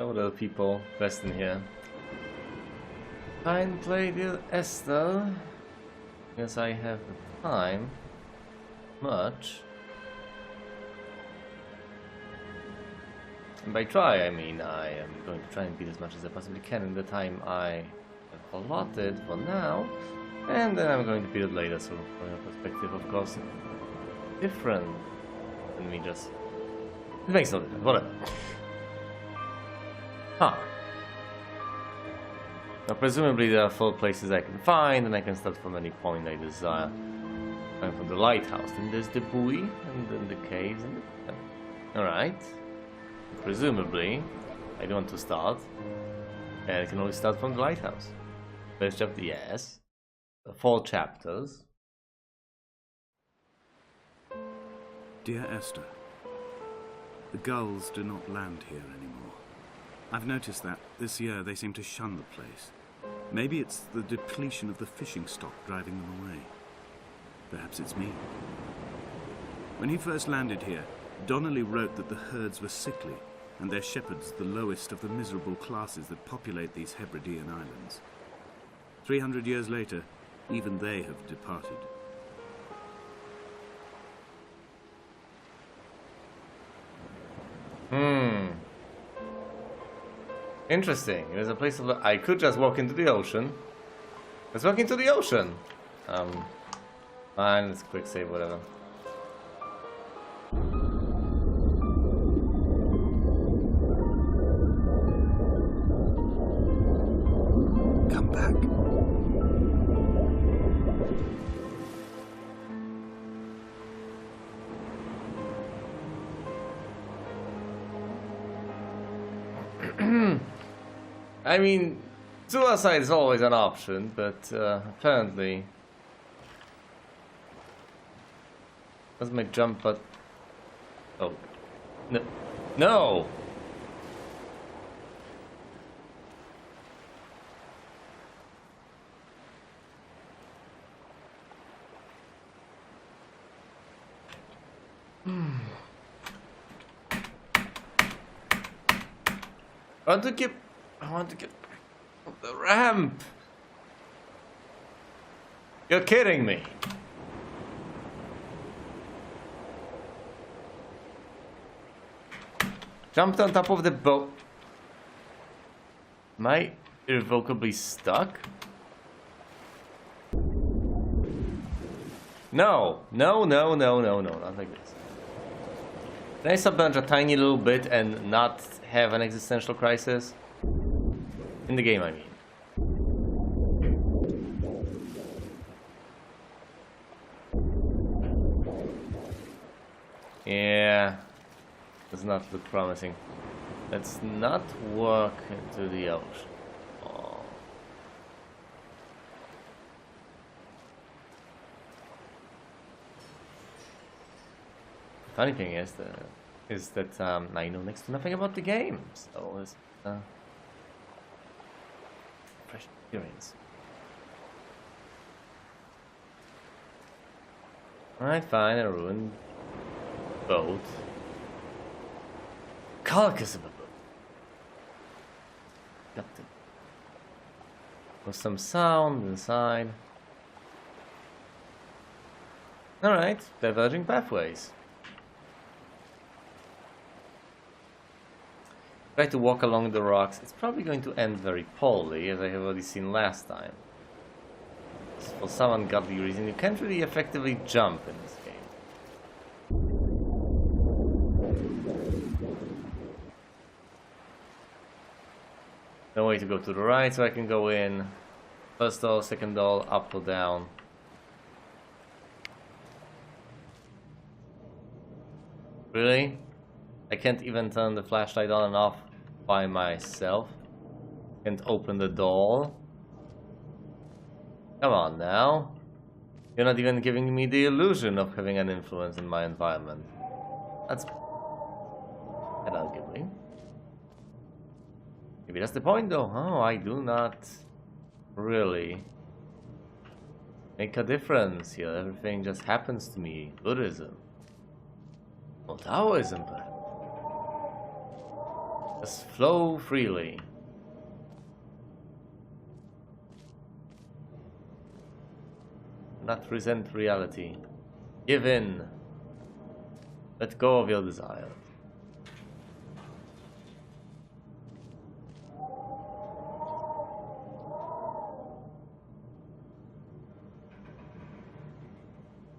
No other people dressed in here. Fine play, dear Esther. Yes, I have the time. Much. And by try, I mean I am going to try and beat as much as I possibly can in the time I have allotted for now. And then I'm going to beat it later, so from your perspective, of course, different than me just... It makes no difference, whatever. Huh. Now, presumably there are 4 places I can find, and I can start from any point I desire. Going from the lighthouse, then there's the buoy, and then the caves, and the... Alright. Presumably, I don't want to start. And I can only start from the lighthouse. First chapter, yes. 4 chapters. Dear Esther, the gulls do not land here anymore. I've noticed that this year they seem to shun the place. Maybe it's the depletion of the fishing stock driving them away. Perhaps it's me. When he first landed here, Donnelly wrote that the herds were sickly and their shepherds the lowest of the miserable classes that populate these Hebridean islands. 300 years later, even they have departed. Interesting. There's a place of... I could just walk into the ocean. Let's walk into the ocean. Fine, let's quick save, whatever. Come back. I mean, suicide is always an option, but apparently... That's my jump, but... Oh. No! No! I want to get up the ramp. You're kidding me. Jumped on top of the boat. Am I irrevocably stuck? No, not like this. Can I submerge a tiny little bit and not have an existential crisis? In the game, I mean. Yeah, does not look promising. Let's not walk into the ocean. Oh. Funny thing is that I know next to nothing about the game, so it's fresh experience. Alright, fine, a ruined boat. Carcass of a boat. Got it. With some sound inside. Alright, diverging pathways. Try to walk along the rocks. It's probably going to end very poorly, as I have already seen last time. For some ungodly reason, you can't really effectively jump in this game. No way to go to the right, so I can go in. First door, second door, up or down. Really? I can't even turn the flashlight on and off by myself. Can't open the door. Come on now. You're not even giving me the illusion of having an influence in my environment. That's arguably. Maybe that's the point though. Oh, I do not really make a difference here. Everything just happens to me. Buddhism. Or Taoism, perhaps. Just flow freely. Not resent reality. Give in. Let go of your desires.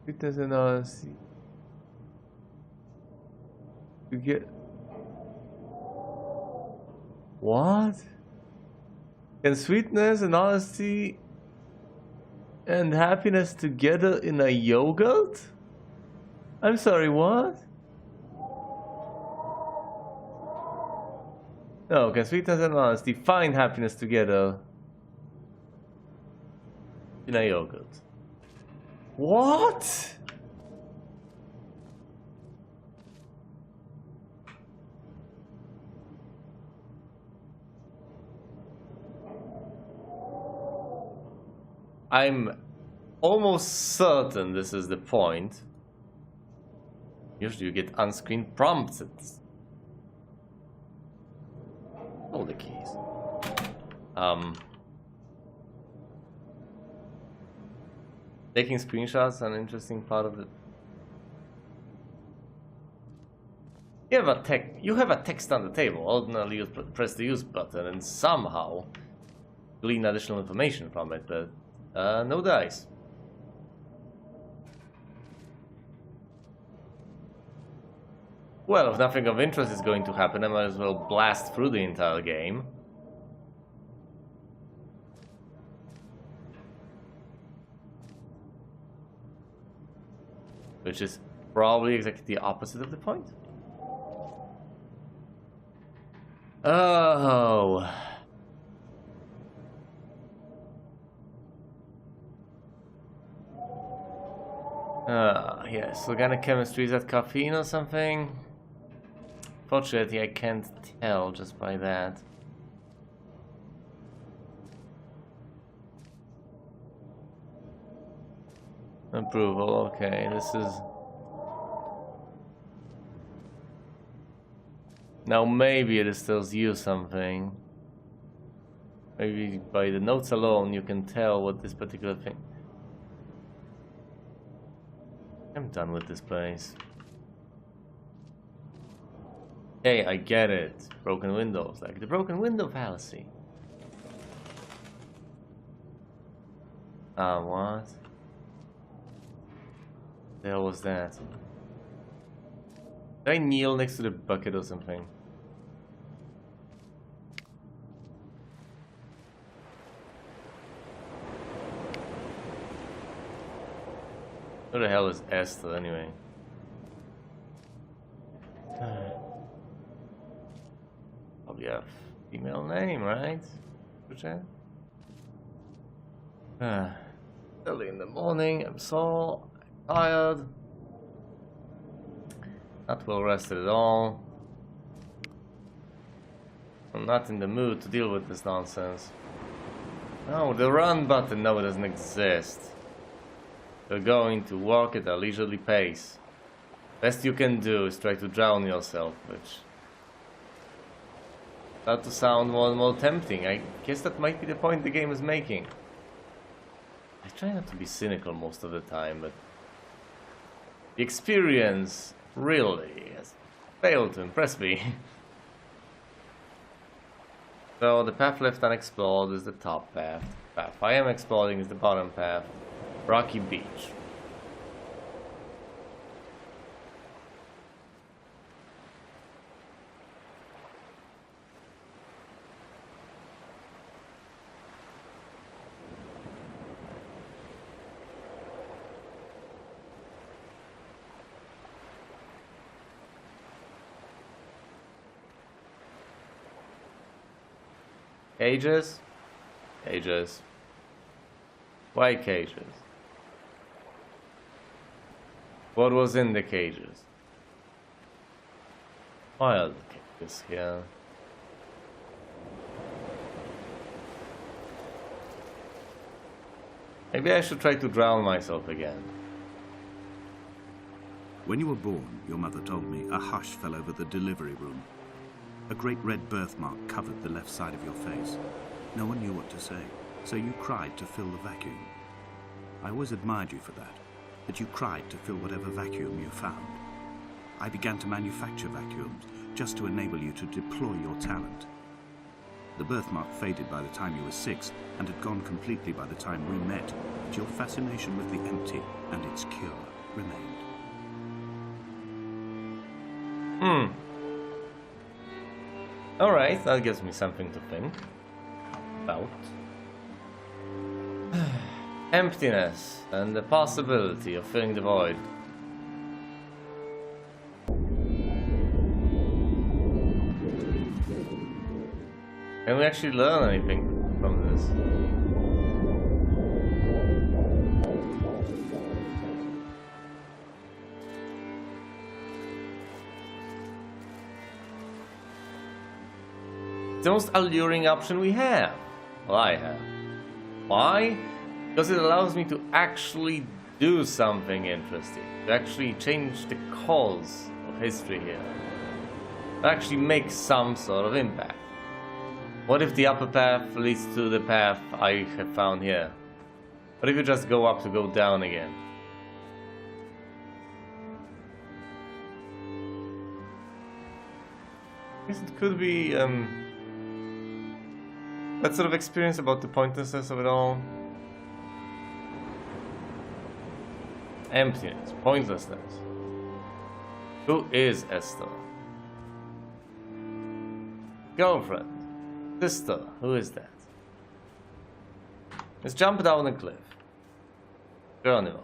It doesn't honesty. You get what? Can sweetness and honesty and happiness together in a yogurt? I'm sorry, what? No, can sweetness and honesty find happiness together in a yogurt? What? I'm almost certain this is the point. Usually you get on-screen prompts. All the keys. Taking screenshots an interesting part of it. You have a text on the table. Ordinarily you press the use button and somehow glean additional information from it, but no dice. Well, if nothing of interest is going to happen, I might as well blast through the entire game. Which is probably exactly the opposite of the point. Oh. Yes, organic chemistry, is that caffeine or something? Fortunately, I can't tell just by that. Approval, okay, this is... Now maybe it tells you something. Maybe by the notes alone you can tell what this particular thing... I'm done with this place. Hey, I get it. Broken windows, like the broken window fallacy. What? The hell was that? Did I kneel next to the bucket or something? Who the hell is Esther anyway? Probably a female name, right? Early in the morning, I'm sore, I'm tired, not well rested at all. I'm not in the mood to deal with this nonsense. No, the run button, no, it doesn't exist. You're going to walk at a leisurely pace. Best you can do is try to drown yourself, which start to sound more and more tempting. I guess that might be the point the game is making. I try not to be cynical most of the time, but the experience really has failed to impress me. So the path left unexplored is the top path. The path I am exploring is the bottom path. Rocky Beach. Cages? Cages. Why cages? What was in the cages? Wild cages here. Maybe I should try to drown myself again. When you were born, your mother told me, a hush fell over the delivery room. A great red birthmark covered the left side of your face. No one knew what to say, so you cried to fill the vacuum. I always admired you for that you cried to fill whatever vacuum you found. I began to manufacture vacuums, just to enable you to deploy your talent. The birthmark faded by the time you were 6, and had gone completely by the time we met, but your fascination with the empty and its cure remained. Alright, that gives me something to think about. Emptiness and the possibility of filling the void. Can we actually learn anything from this? It's the most alluring option we have. Well, I have. Why? Because it allows me to actually do something interesting. To actually change the course of history here. To actually make some sort of impact. What if the upper path leads to the path I have found here? What if you just go up to go down again? I guess it could be that sort of experience about the pointlessness of it all. Emptiness, pointlessness. Who is Esther? Girlfriend. Sister, who is that? Let's jump down a cliff. Geronimo.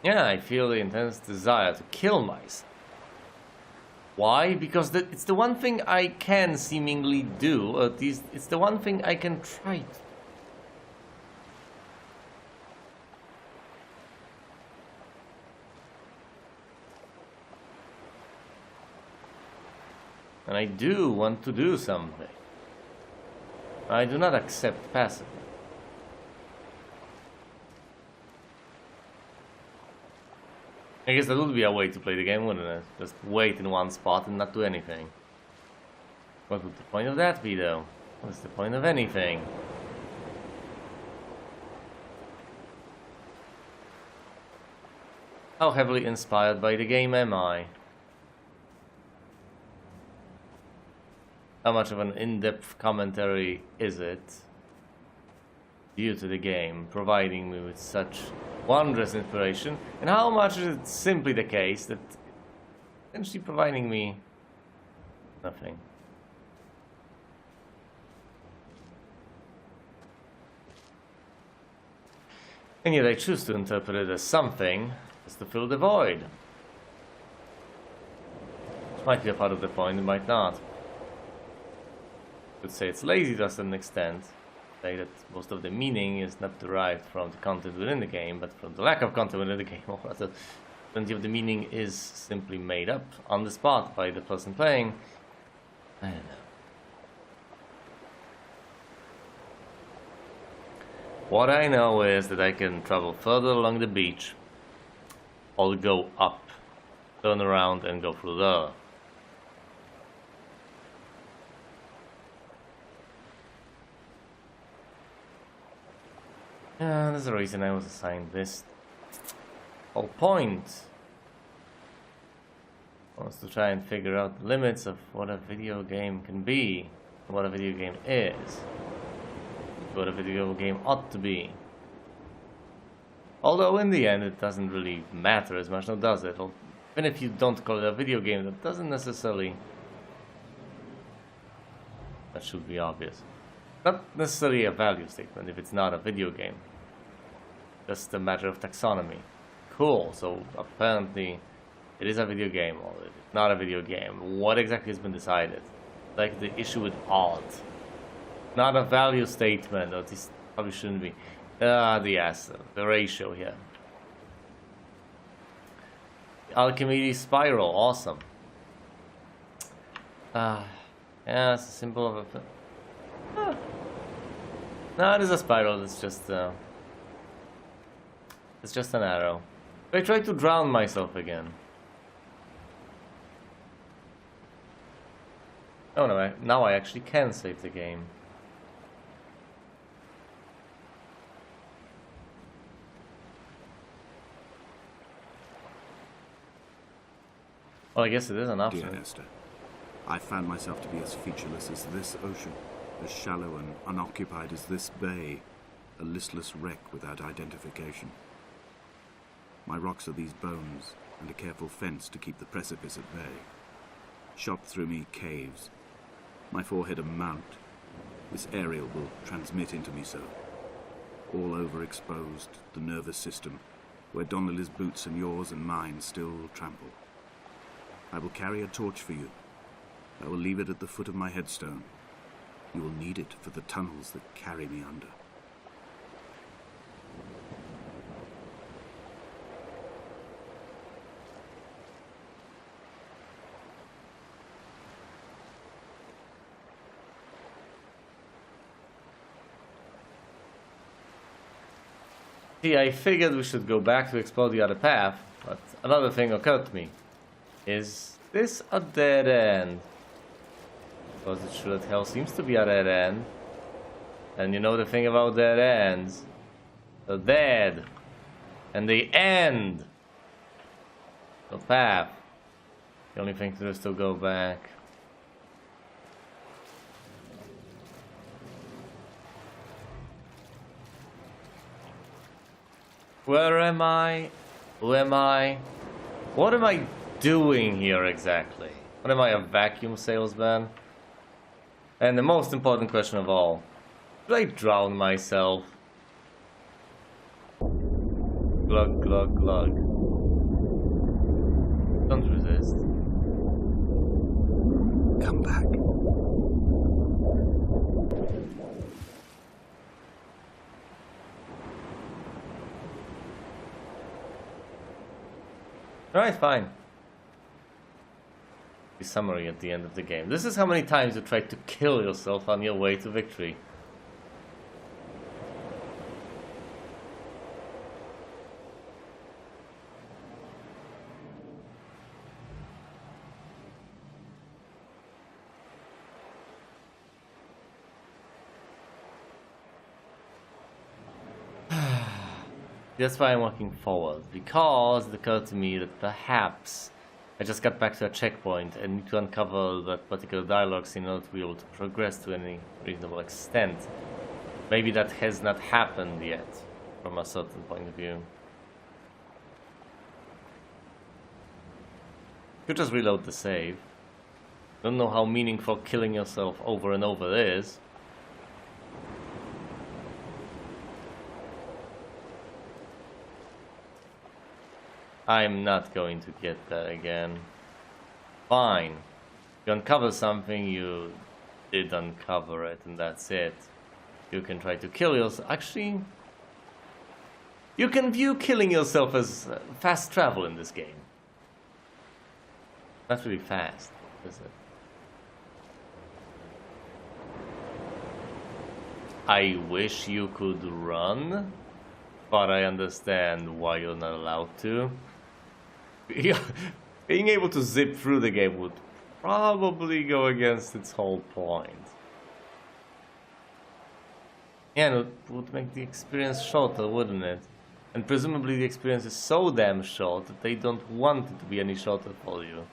Yeah, I feel the intense desire to kill myself. Why? Because it's the one thing I can seemingly do, or at least it's the one thing I can try to. And I do want to do something. I do not accept passively. I guess that would be a way to play the game, wouldn't it? Just wait in one spot and not do anything. What would the point of that be, though? What's the point of anything? How heavily inspired by the game am I? How much of an in-depth commentary is it due to the game, providing me with such wondrous inspiration, and how much is it simply the case that essentially providing me nothing? And yet I choose to interpret it as something, as to fill the void. Which might be a part of the point, it might not. I could say it's lazy to a certain extent. Say that most of the meaning is not derived from the content within the game, but from the lack of content within the game, or rather, plenty of the meaning is simply made up on the spot by the person playing. I don't know. What I know is that I can travel further along the beach, or go up, turn around and go through there. Yeah, there's a reason I was assigned this whole point. Was to try and figure out the limits of what a video game can be, what a video game is, what a video game ought to be. Although in the end it doesn't really matter as much, now does it? Even if you don't call it a video game, that doesn't necessarily... That should be obvious. Not necessarily a value statement if it's not a video game. Just a matter of taxonomy. Cool, so apparently it is a video game, or it's not a video game. What exactly has been decided? Like the issue with art. Not a value statement, or this probably shouldn't be. The ratio here. Archimedes spiral, awesome. Yeah, it's a symbol of a Ah. No, it is a spiral. It's just an arrow. I tried to drown myself again. Oh no! Now I actually can save the game. Well, I guess it is an option. Dear Esther, I found myself to be as featureless as this ocean, as shallow and unoccupied as this bay, a listless wreck without identification. My rocks are these bones, and a careful fence to keep the precipice at bay. Shot through me caves, my forehead a mount. This aerial will transmit into me so. All overexposed, the nervous system, where Donnelly's boots and yours and mine still trample. I will carry a torch for you. I will leave it at the foot of my headstone. You will need it for the tunnels that carry me under. See, I figured we should go back to explore the other path, but another thing occurred to me. Is this a dead end? Because it sure as hell seems to be a dead end. And you know the thing about dead ends. The dead. And the end. The path. The only thing to do is to go back. Where am I? Who am I? What am I doing here exactly? What am I, a vacuum salesman? And the most important question of all, should I drown myself? Glug, glug, glug. Don't resist. Come back. Alright, fine. The summary at the end of the game. This is how many times you tried to kill yourself on your way to victory. That's why I'm walking forward, because it occurred to me that perhaps I just got back to a checkpoint and need to uncover that particular dialogue scene in order to be able to progress to any reasonable extent. Maybe that has not happened yet, from a certain point of view. You just reload the save. Don't know how meaningful killing yourself over and over is. I'm not going to get that again. Fine. You uncover something, you did uncover it, and that's it. You can try to kill yourself. Actually, you can view killing yourself as fast travel in this game. Not really fast, is it? I wish you could run, but I understand why you're not allowed to. Being able to zip through the game would probably go against its whole point. Yeah, and it would make the experience shorter, wouldn't it? And presumably the experience is so damn short that they don't want it to be any shorter for you.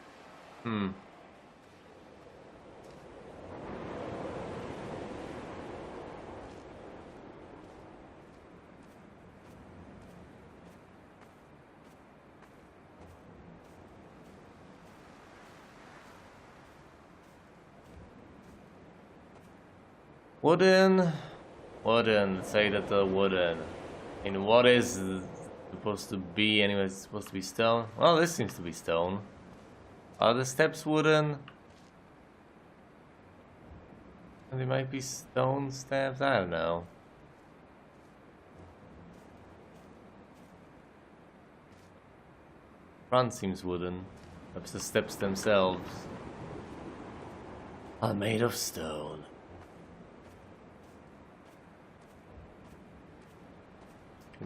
Wooden, say that they're wooden. And what is supposed to be anyway? It's supposed to be stone? Well, this seems to be stone. Are the steps wooden? They might be stone steps, I don't know. Front seems wooden. Perhaps the steps themselves are made of stone.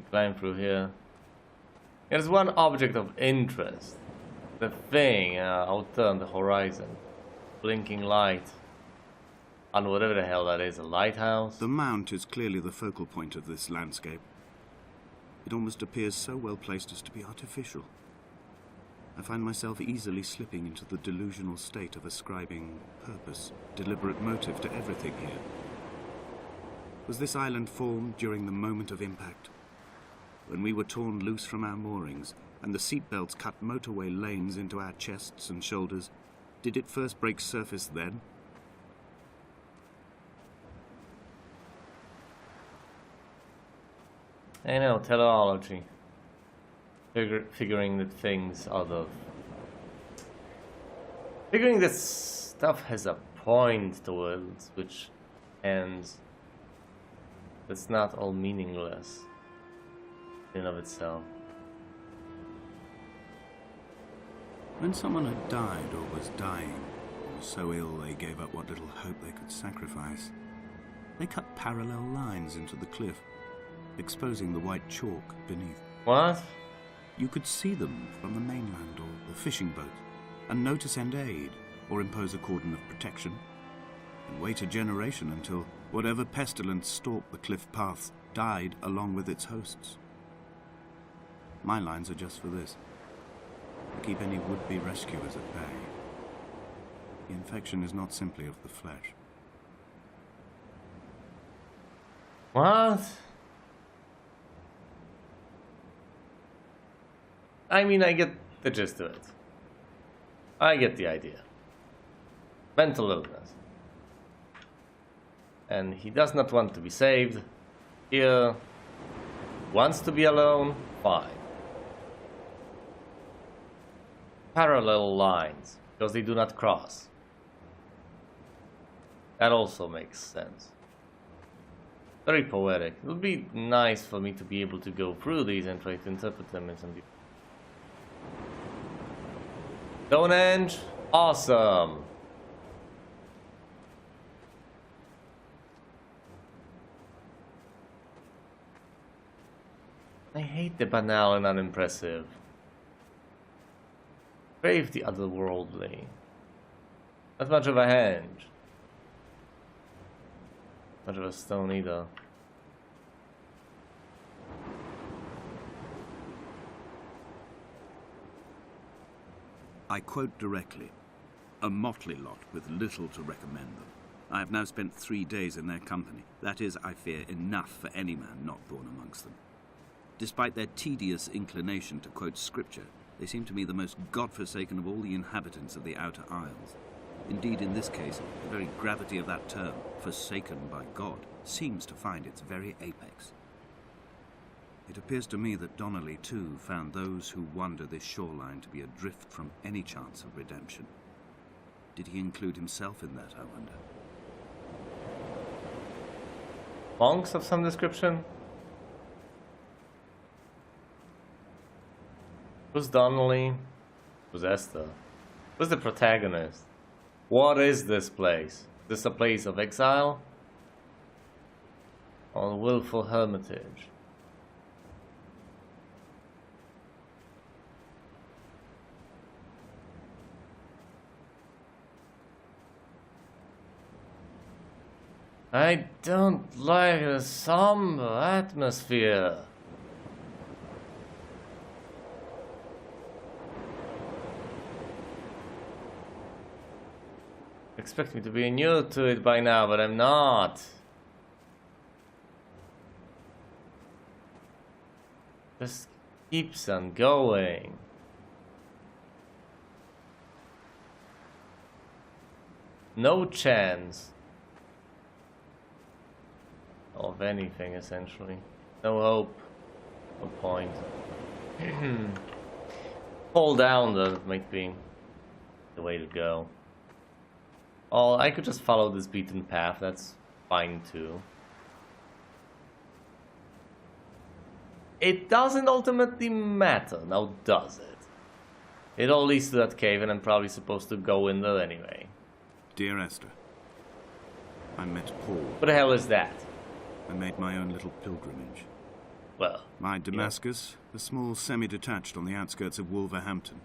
We climb through here. There's one object of interest. The thing out there on the horizon. Blinking light. On whatever the hell that is, a lighthouse? The mount is clearly the focal point of this landscape. It almost appears so well placed as to be artificial. I find myself easily slipping into the delusional state of ascribing purpose, deliberate motive to everything here. Was this island formed during the moment of impact? When we were torn loose from our moorings, and the seatbelts cut motorway lanes into our chests and shoulders, did it first break surface then? I know, teleology. Figuring that things out of... Figuring that stuff has a point towards which ends. That's not all meaningless in and of itself. When someone had died or was dying, or was so ill they gave up what little hope they could sacrifice, they cut parallel lines into the cliff, exposing the white chalk beneath. What? You could see them from the mainland or the fishing boat, and know to send aid or impose a cordon of protection, and wait a generation until whatever pestilence stalked the cliff paths died along with its hosts. My lines are just for this, to keep any would-be rescuers at bay. The infection is not simply of the flesh. What? I mean, I get the gist of it. I get the idea. Mental illness. And he does not want to be saved. Here, wants to be alone, fine. Parallel lines, because they do not cross. That also makes sense. Very poetic. It would be nice for me to be able to go through these and try to interpret them in some deep. Stonehenge, awesome. I hate the banal and unimpressive. Crave the otherworldly. Not much of a henge. Much of a stone either. I quote directly, a motley lot with little to recommend them. I have now spent 3 days in their company. That is, I fear, enough for any man not born amongst them. Despite their tedious inclination to quote scripture, they seem to me the most godforsaken of all the inhabitants of the Outer Isles. Indeed, in this case, the very gravity of that term, forsaken by God, seems to find its very apex. It appears to me that Donnelly, too, found those who wander this shoreline to be adrift from any chance of redemption. Did he include himself in that, I wonder? Monks of some description? Who's Donnelly? Who's Esther? Who's the protagonist? What is this place? Is this a place of exile? Or willful hermitage? I don't like the somber atmosphere. Expect me to be new to it by now, but I'm not. Just keeps on going. No chance of anything, essentially. No hope. No point. Fall down, that might be the way to go. Oh, I could just follow this beaten path, that's fine too. It doesn't ultimately matter, now does it? It all leads to that cave and I'm probably supposed to go in there anyway. Dear Esther, I met Paul. What the hell is that? I made my own little pilgrimage. Well, My Damascus, a small semi-detached on the outskirts of Wolverhampton.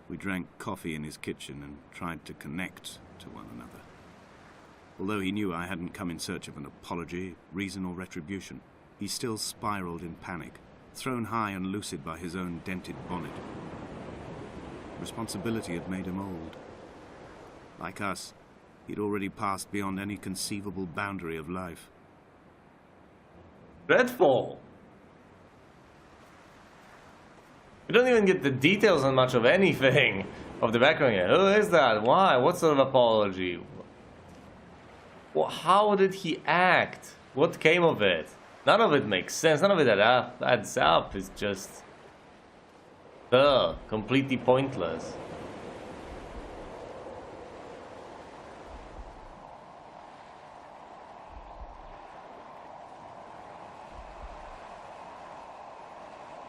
We drank coffee in his kitchen and tried to connect to one another. Although he knew I hadn't come in search of an apology, reason or retribution, he still spiraled in panic, thrown high and lucid by his own dented bonnet. Responsibility had made him old. Like us, he'd already passed beyond any conceivable boundary of life. Dreadful! We don't even get the details on much of anything of the background here. Who is that? Why? What sort of apology? Well, how did he act? What came of it? None of it makes sense. None of it adds up. It's just... completely pointless.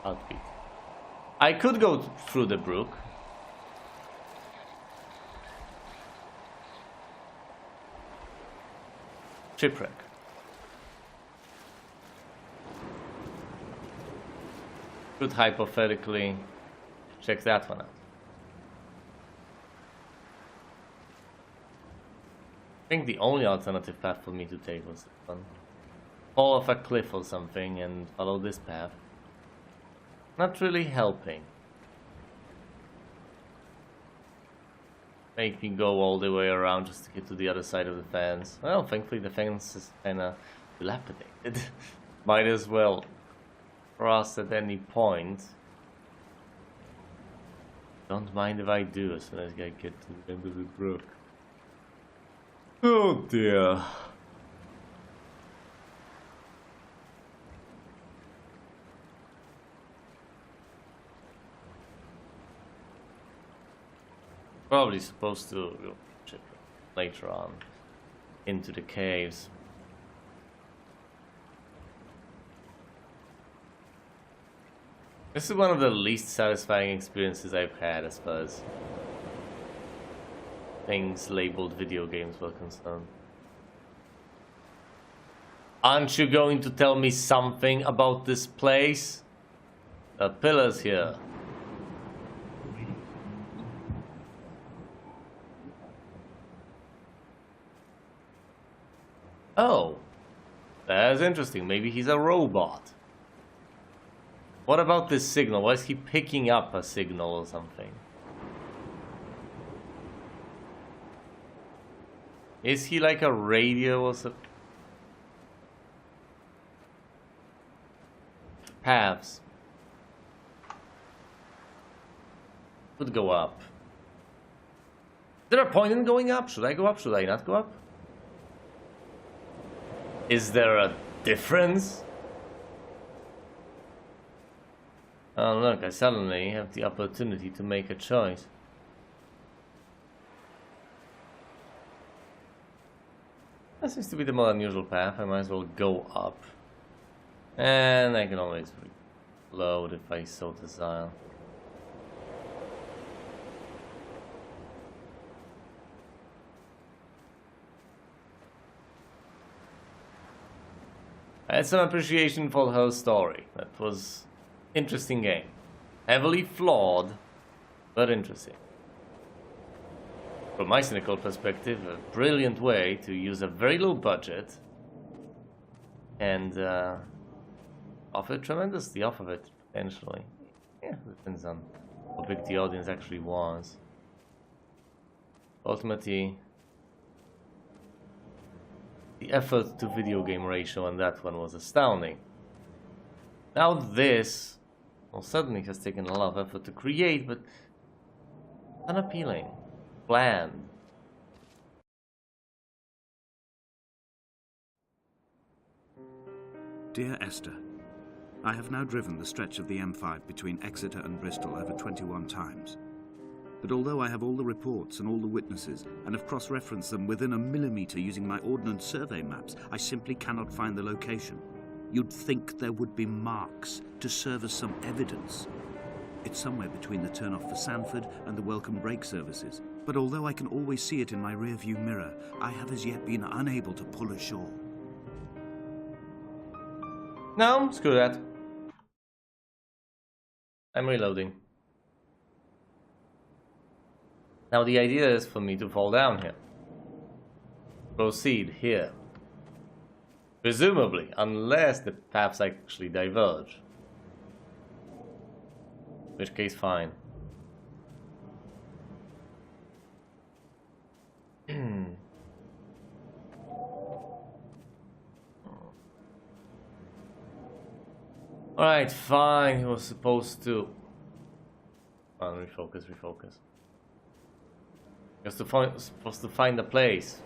Outfit. I could go through the brook. Shipwreck. Could hypothetically check that one out. I think the only alternative path for me to take was this one. Fall off a cliff or something and follow this path. Not really helping. Make me go all the way around just to get to the other side of the fence. Well, thankfully the fence is kinda dilapidated. Might as well cross at any point. Don't mind if I do as soon as I get to the end of the brook. Oh dear. Probably supposed to check later on into the caves. This is one of the least satisfying experiences I've had as far as things labeled video games were concerned. Aren't you going to tell me something about this place? The pillars here. Oh, that's interesting. Maybe he's a robot. What about this signal? Why is he picking up a signal or something? Is he like a radio or something? Paths. Could go up. Is there a point in going up? Should I go up? Should I not go up? Is there a difference? Oh look, I suddenly have the opportunity to make a choice. That seems to be the more unusual path. I might as well go up. And I can always reload if I so desire. I had some appreciation for the whole story. That was interesting game. Heavily flawed, but interesting. From my cynical perspective, a brilliant way to use a very low budget and offer tremendously off of it, potentially. Yeah, depends on how big the audience actually was. Ultimately, the effort to video game ratio on that one was astounding. Now this, well, certainly has taken a lot of effort to create, but unappealing, bland. Dear Esther, I have now driven the stretch of the M5 between Exeter and Bristol over 21 times. But although I have all the reports and all the witnesses, and have cross-referenced them within a millimetre using my Ordnance Survey maps, I simply cannot find the location. You'd think there would be marks to serve as some evidence. It's somewhere between the turn-off for Sanford and the welcome break services. But although I can always see it in my rear-view mirror, I have as yet been unable to pull ashore. No, screw that. I'm reloading. Now the idea is for me to fall down here. Proceed here. Presumably, unless the paths actually diverge. In which case, fine. Alright, fine. He was supposed to... refocus. You're supposed to find a place.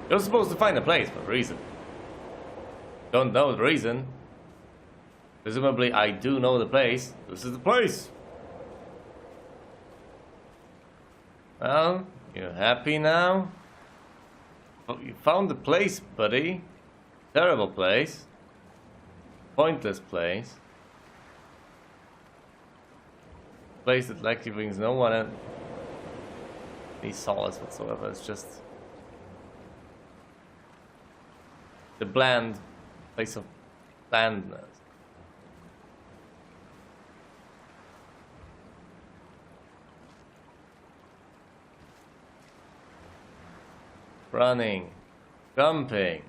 You're supposed to find a place for a reason. Don't know the reason. Presumably, I do know the place. This is the place. Well, you happy now? Oh, you found the place, buddy. Terrible place. Pointless place. Place that likely brings no one any solace whatsoever. It's just the bland place of blandness. Running, jumping,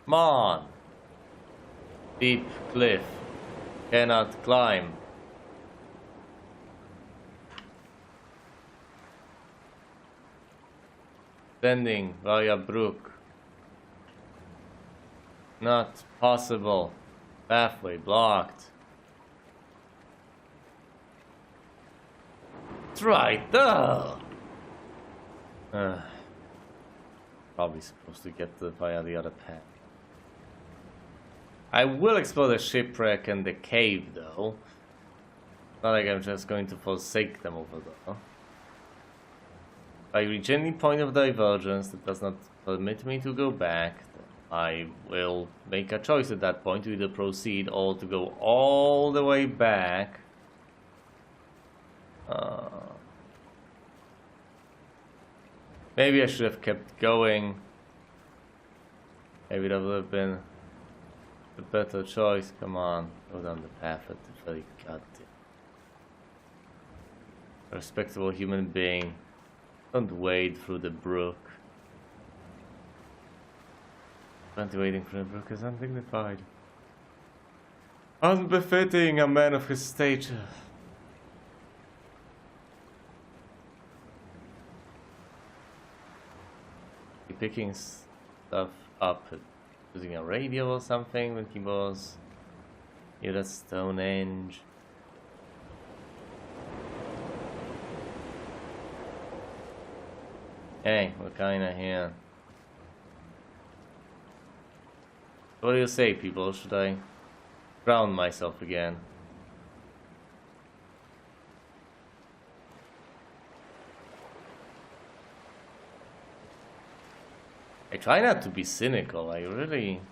come on. Deep cliff, cannot climb. Descending via brook. Not possible. Pathway blocked. It's right there. Probably supposed to get via the other path. I will explore the shipwreck and the cave, though. Not like I'm just going to forsake them over there. If I reach any point of divergence that does not permit me to go back, I will make a choice at that point to either proceed or to go all the way back. Maybe I should have kept going. Maybe that would have been a better choice. Come on, go down the path at the very goddamn respectable human being. Don't wade through the brook. Wading through the brook is undignified. Unbefitting a man of his stature. Picking stuff up, using a radio or something when he was near that Stonehenge. Hey, we're kinda here. What do you say, people? Should I ground myself again? I try not to be cynical. I really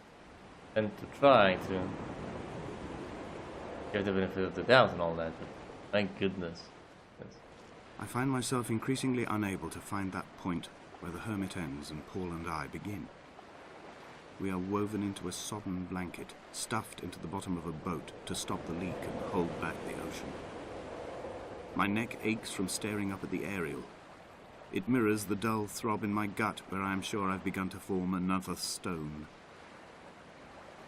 tend to try to give the benefit of the doubt and all that, but thank goodness. Yes. I find myself increasingly unable to find that point where the hermit ends and Paul and I begin. We are woven into a sodden blanket, stuffed into the bottom of a boat to stop the leak and hold back the ocean. My neck aches from staring up at the aerial. It mirrors the dull throb in my gut where I am sure I've begun to form another stone.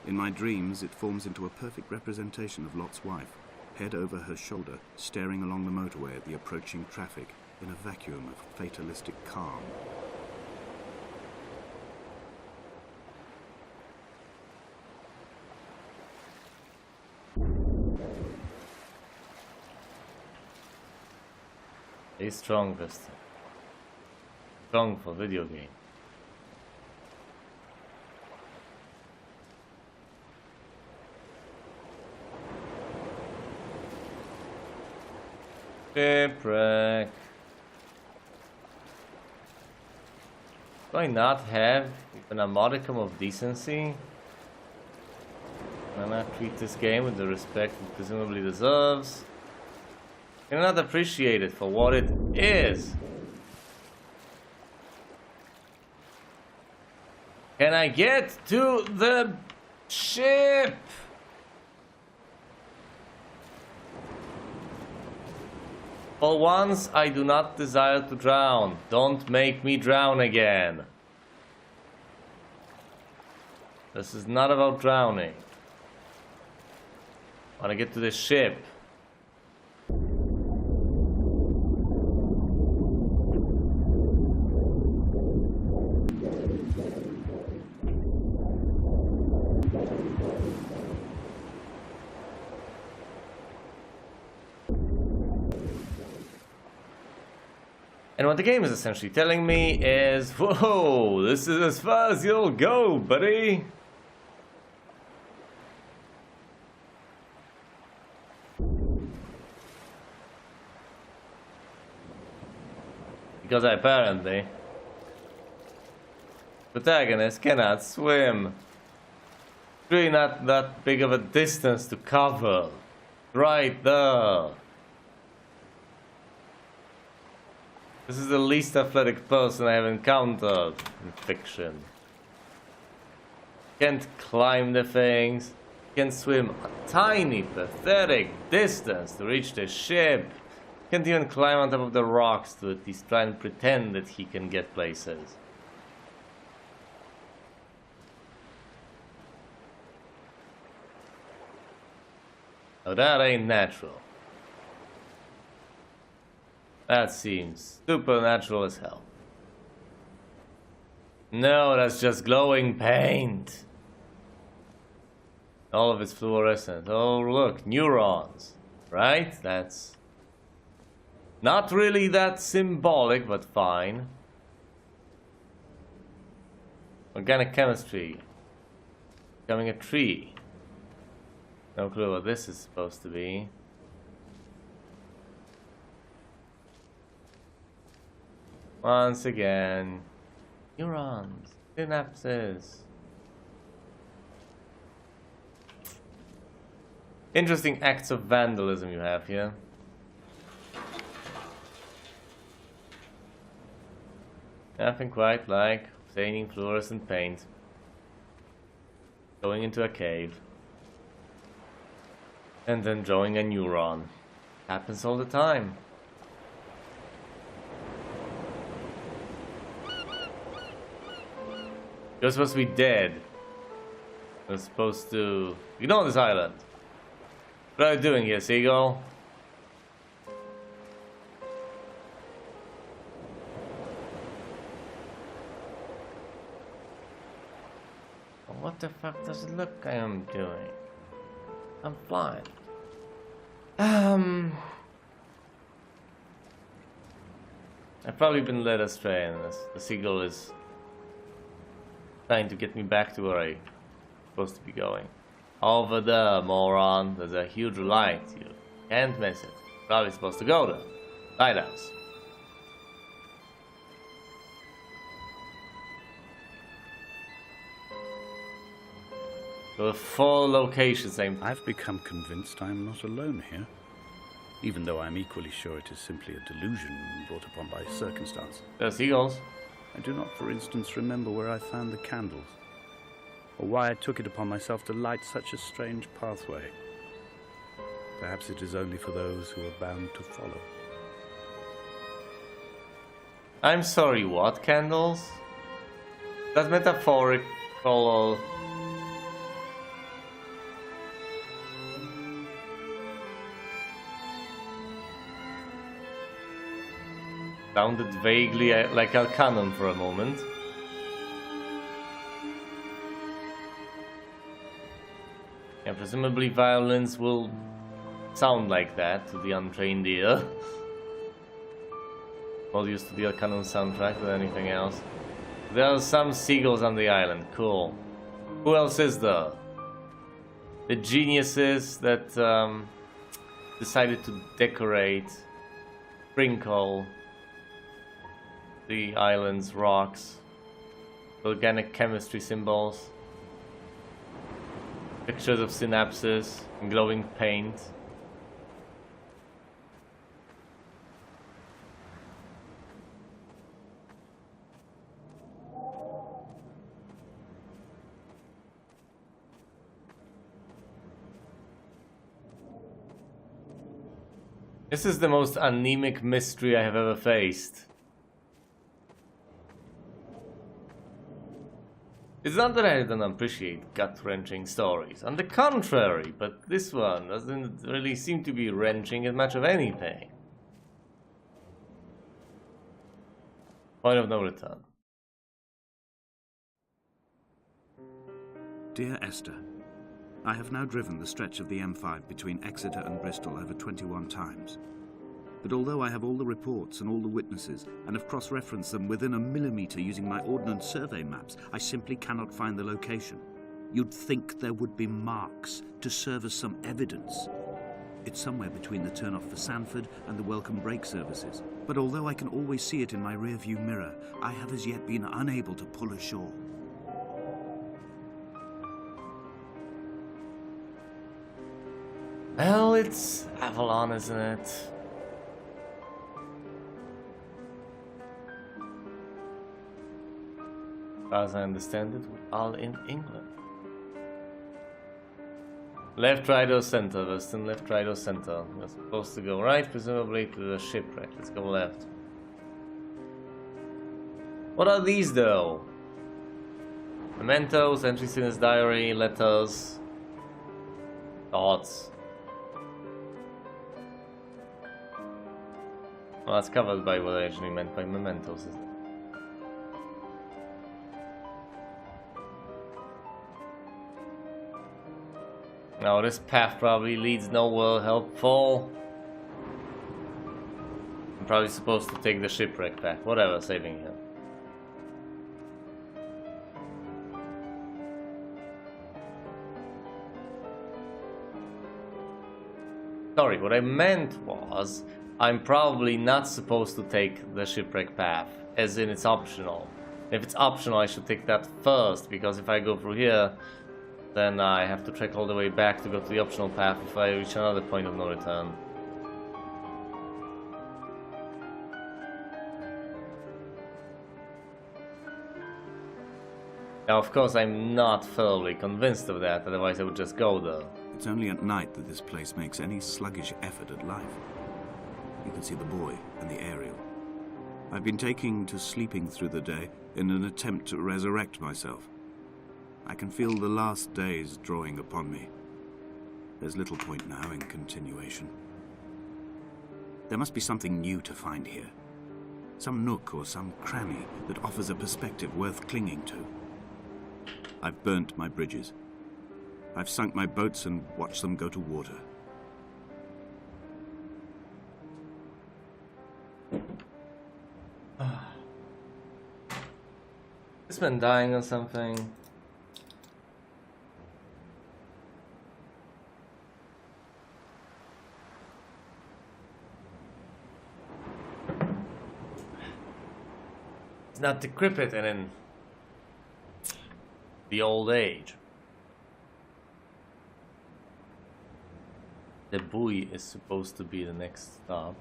In my dreams, it forms into a perfect representation of Lot's wife, head over her shoulder, staring along the motorway at the approaching traffic in a vacuum of fatalistic calm. Stay strong, Esther. Strong for video game. Shipwreck. Do I not have even a modicum of decency? Can I not treat this game with the respect it presumably deserves? Can I not appreciate it for what it is? Can I get to the ship? For once, I do not desire to drown. Don't make me drown again. This is not about drowning. I want to get to the ship. And what the game is essentially telling me is, whoa, this is as far as you'll go, buddy. Because apparently, protagonist cannot swim. Really not that big of a distance to cover. Right there. This is the least athletic person I have encountered in fiction. Can't climb the things. Can swim a tiny, pathetic distance to reach the ship. Can't even climb on top of the rocks to at least try and pretend that he can get places. Now that ain't natural. That seems supernatural as hell. No, that's just glowing paint. All of it's fluorescent. Oh, look, neurons. Right? That's not really that symbolic, but fine. Organic chemistry. Becoming a tree. No clue what this is supposed to be. Once again, neurons, synapses. Interesting acts of vandalism you have here. Nothing quite like obtaining fluorescent paint. Going into a cave. And then drawing a neuron. Happens all the time. You're supposed to be dead. You're supposed to ignore this island. What are you doing here, seagull? What the fuck does it look I am doing? I'm fine. I've probably been led astray, and the seagull is trying to get me back to where I'm supposed to be going. Over there, moron. There's a huge light. You can't miss it. Probably supposed to go there. Lighthouse. There were 4 locations. I've become convinced I'm not alone here, even though I'm equally sure it is simply a delusion brought upon by circumstance. There are seagulls. I do not, for instance, remember where I found the candles, or why I took it upon myself to light such a strange pathway. Perhaps it is only for those who are bound to follow. I'm sorry, what candles? That's metaphorical. Sounded vaguely like a canon for a moment. Yeah, presumably violins will sound like that to the untrained ear. More used to the canon soundtrack than anything else. There are some seagulls on the island. Cool. Who else is there? The geniuses that decided to decorate, sprinkle the island's rocks, organic chemistry symbols, pictures of synapses, and glowing paint. This is the most anemic mystery I have ever faced. It's not that I don't appreciate gut-wrenching stories. On the contrary, but this one doesn't really seem to be wrenching as much of anything. Point of no return. Dear Esther, I have now driven the stretch of the M5 between Exeter and Bristol over 21 times. But although I have all the reports and all the witnesses, and have cross-referenced them within a millimetre using my Ordnance Survey maps, I simply cannot find the location. You'd think there would be marks to serve as some evidence. It's somewhere between the turn-off for Sanford and the welcome brake services. But although I can always see it in my rear-view mirror, I have as yet been unable to pull ashore. Well, it's Avalon, isn't it? As I understand it, we're all in England. Left, right, or center? Western, left, right, or center? We're supposed to go right, presumably to the shipwreck. Let's go left. What are these, though? Mementos, entries in his diary, letters, thoughts. Well, that's covered by what I actually meant by mementos, isn't it? Now this path probably leads nowhere helpful. I'm probably supposed to take the shipwreck back. Whatever, saving him. Sorry, what I meant was, I'm probably not supposed to take the shipwreck path, as in it's optional. If it's optional, I should take that first, because if I go through here, then I have to trek all the way back to go to the optional path if I reach another point of no return. Now, of course, I'm not thoroughly convinced of that, otherwise I would just go there. It's only at night that this place makes any sluggish effort at life. You can see the buoy and the aerial. I've been taking to sleeping through the day in an attempt to resurrect myself. I can feel the last days drawing upon me. There's little point now in continuation. There must be something new to find here. Some nook or some cranny that offers a perspective worth clinging to. I've burnt my bridges. I've sunk my boats and watched them go to water. This man dying or something. It's not decrepit and in the old age. The buoy is supposed to be the next stop.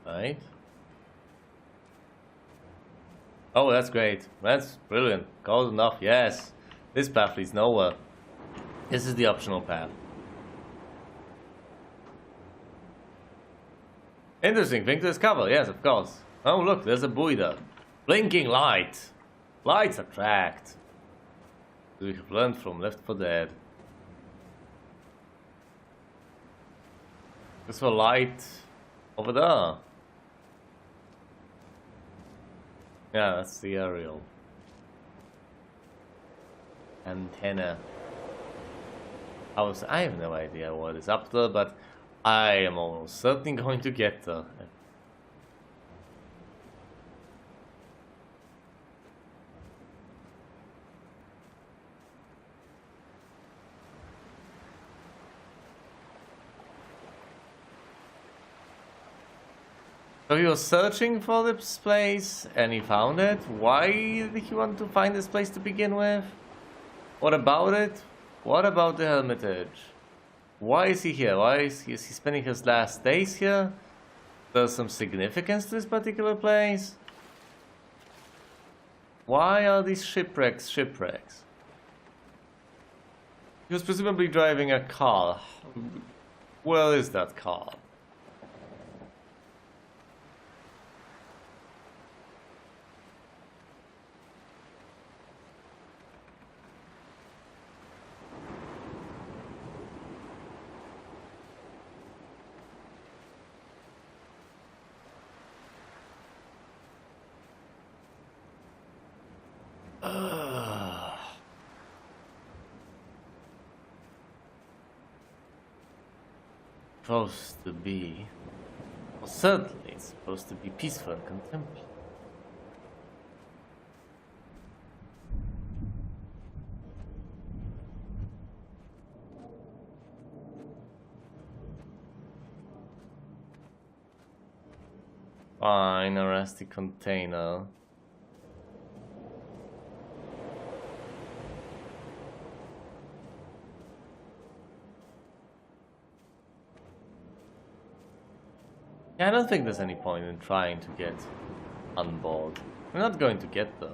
Right? Oh, that's great. That's brilliant. Close enough, yes. This path leads nowhere. This is the optional path. Interesting thing to discover, yes, of course. Oh, look, there's a buoy there. Blinking light. Lights attract. We have learned from Left 4 Dead. There's a light over there. Yeah, that's the aerial antenna. I have no idea what is up there, but I am almost certainly going to get there. So he was searching for this place and he found it. Why did he want to find this place to begin with? What about it? What about the Hermitage? Why is he here? Why is he spending his last days here? There's some significance to this particular place. Why are these shipwrecks shipwrecks? He was presumably driving a car. Where is that car? Supposed to be. Well, certainly it's supposed to be peaceful and contemplative. Fine, a rusty container. Yeah, I don't think there's any point in trying to get on board. We're not going to get there.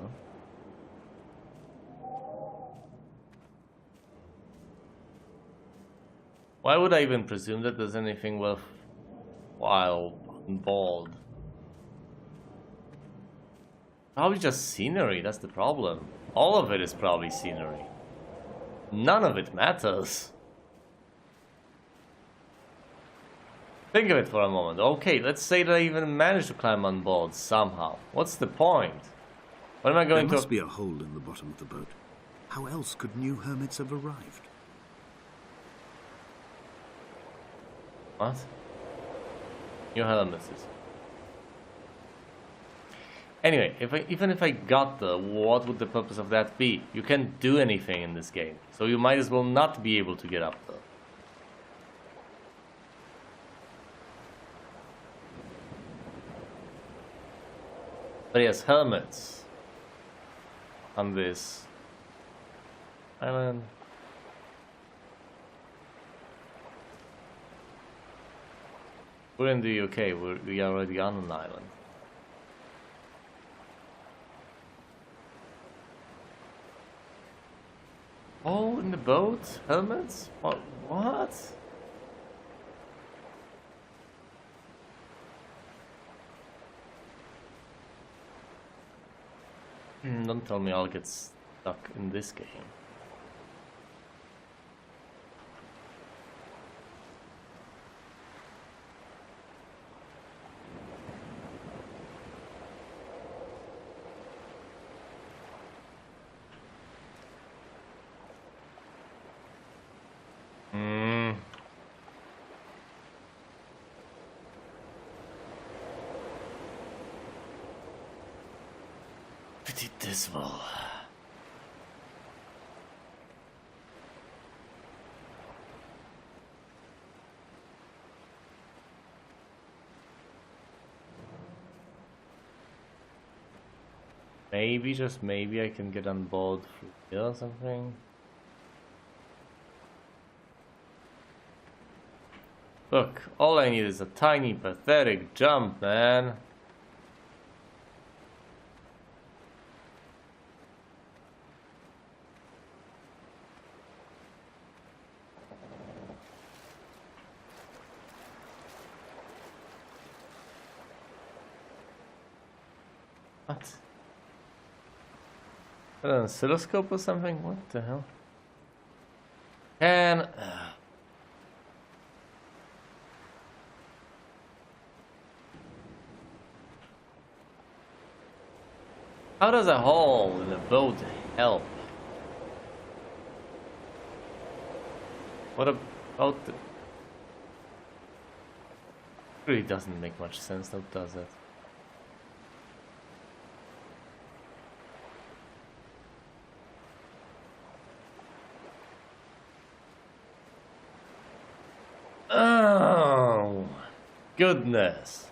Why would I even presume that there's anything worthwhile on board? Probably just scenery, that's the problem. All of it is probably scenery. None of it matters. Think of it for a moment. Okay, let's say that I even managed to climb on board somehow. What's the point? What am I going to... There must be a hole in the bottom of the boat. How else could new hermits have arrived? What? New hermits. Anyway, even if I got there, what would the purpose of that be? You can't do anything in this game, so you might as well not be able to get up there. But yes, hermits on this island. We're in the UK, we are already on an island. Oh, in the boat? Hermits? What? Don't tell me I'll get stuck in this game. Pretty dismal. Maybe, just maybe, I can get on board through here or something. Look, all I need is a tiny, pathetic jump, man. What? An oscilloscope or something? What the hell? Can... How does a hole in a boat help? What about the... Really doesn't make much sense, though, does it? Oh, goodness.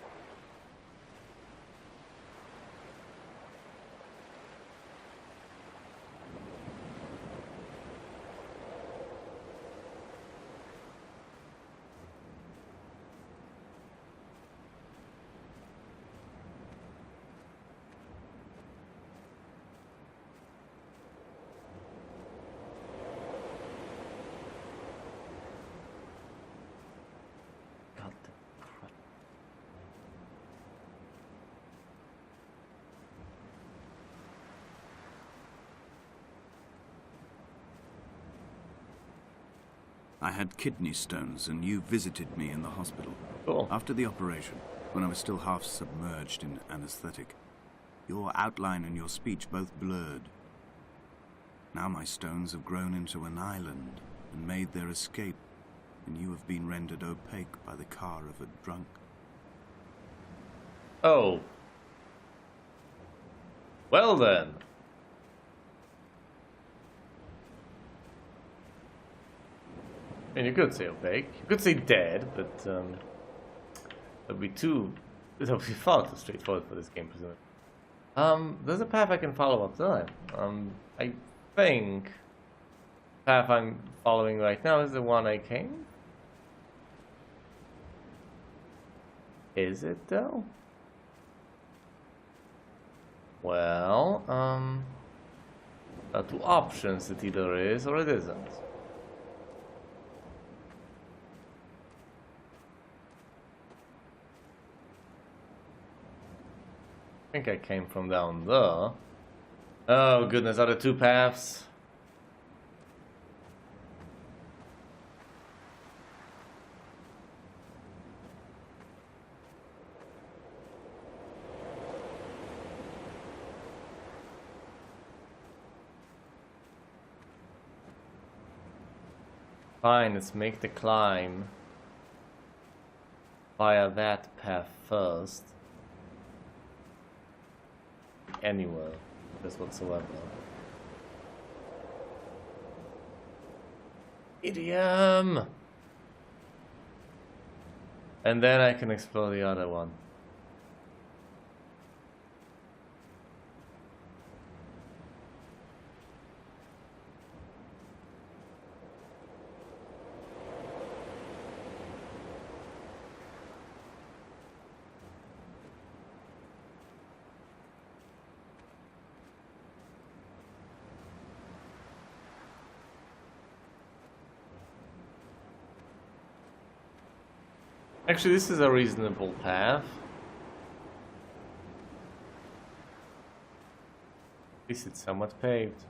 I had kidney stones and you visited me in the hospital. Cool. After the operation, when I was still half submerged in anesthetic, your outline and your speech both blurred. Now my stones have grown into an island and made their escape, and you have been rendered opaque by the car of a drunk. Oh. Well then. I mean, you could say opaque. You could say dead, but that'd be far too straightforward for this game, presumably. There's a path I can follow up there. I think the path I'm following right now is the one I came. Is it though? Well, there are two options. It either is or it isn't. I think I came from down there. Oh goodness, are there two paths? Fine, let's make the climb via that path first. Anywhere, just whatsoever. Idiom! And then I can explore the other one. Actually, this is a reasonable path. At least it's somewhat paved.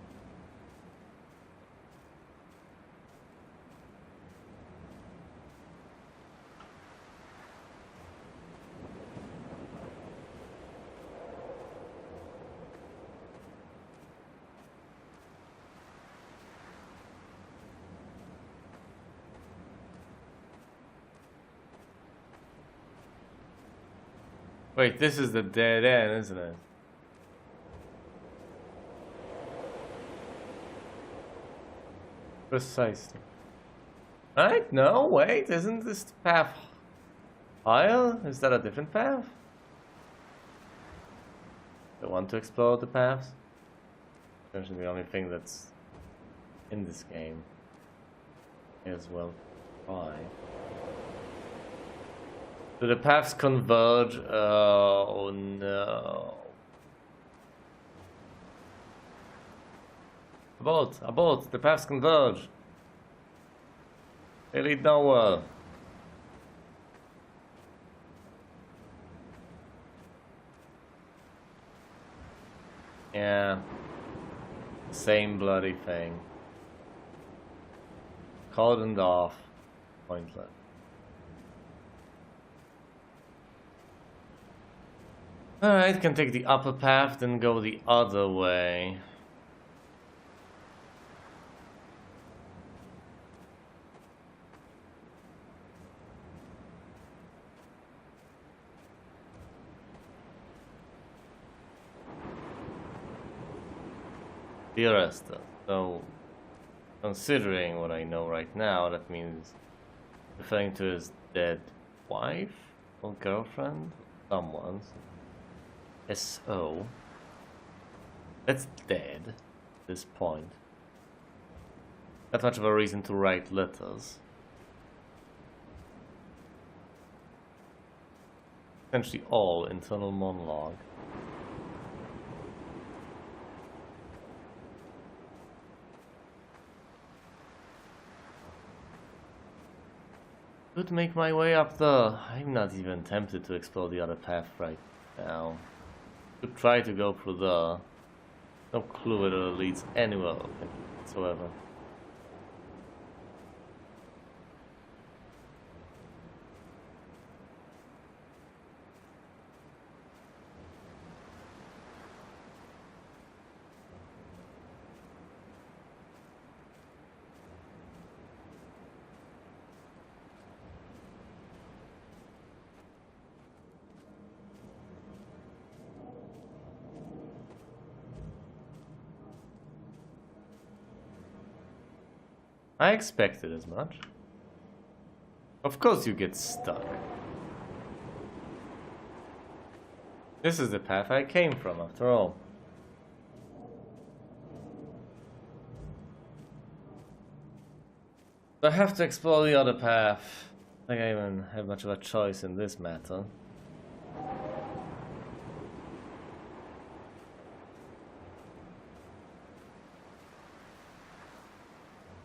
Wait, this is the dead end, isn't it? Precisely. Right? No, wait, isn't this path higher? Is that a different path? I want to explore the paths. Essentially the only thing that's in this game. May as well try. Do the paths converge? Oh no. Abort, the paths converge. They lead nowhere. Yeah. Same bloody thing. Cordoned off. Pointless. Alright, can take the upper path, then go the other way. Dear Esther, so considering what I know right now, that means referring to his dead wife or girlfriend, someone's. S.O. That's dead at this point. Not much of a reason to write letters. Essentially all internal monologue. Could make my way up there. I'm not even tempted to explore the other path right now. Could try to go through there. No clue whether it leads anywhere whatsoever. I expected as much. Of course you get stuck. This is the path I came from, after all. I have to explore the other path. I don't think I even have much of a choice in this matter.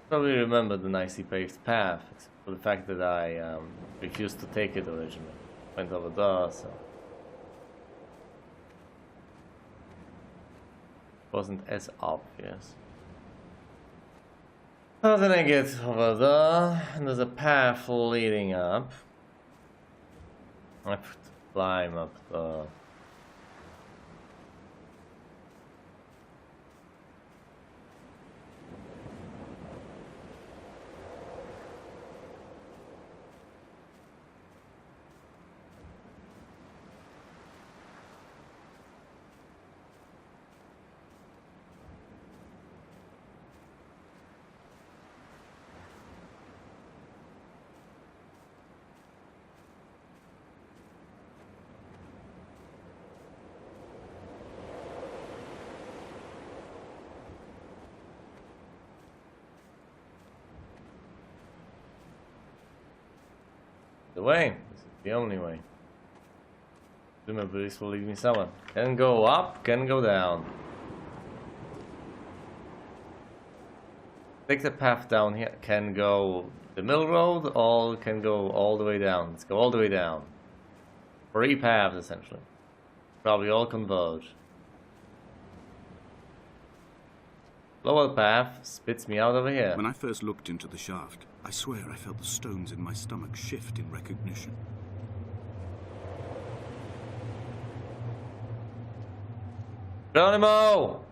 Probably remember the nicely paved path, except for the fact that I refused to take it originally. Went over there, so wasn't as obvious. Well, then I get over there, and there's a path leading up. I have to climb up there. The way. This is the only way. Presumably this will lead me somewhere. Can go up, can go down. Take the path down here. Can go the middle road, or can go all the way down. Let's go all the way down. 3 paths essentially. Probably all converge. Lower path spits me out over here. When I first looked into the shaft, I swear I felt the stones in my stomach shift in recognition. Geronimo!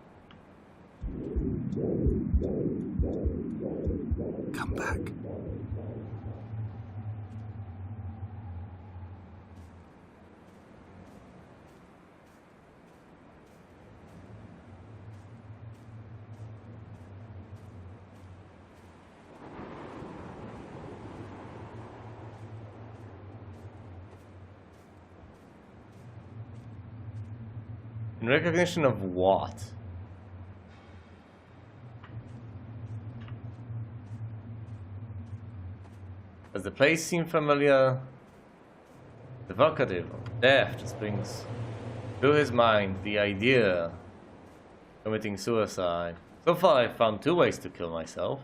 Come back. In recognition of what? Does the place seem familiar? Evocative of death just brings to his mind the idea of committing suicide. So far I've found 2 ways to kill myself.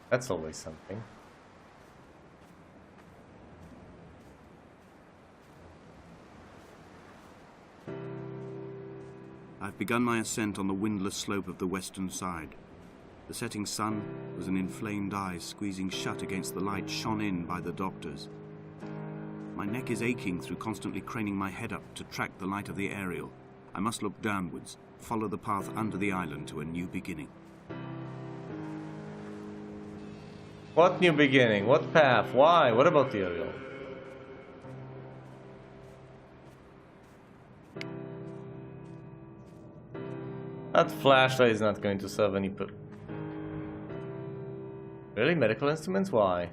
That's always something. I've begun my ascent on the windless slope of the western side. The setting sun was an inflamed eye squeezing shut against the light shone in by the doctors. My neck is aching through constantly craning my head up to track the light of the aerial. I must look downwards, follow the path under the island to a new beginning. What new beginning? What path? Why? What about the aerial? That flashlight is not going to serve any purpose. Really? Medical instruments? Why?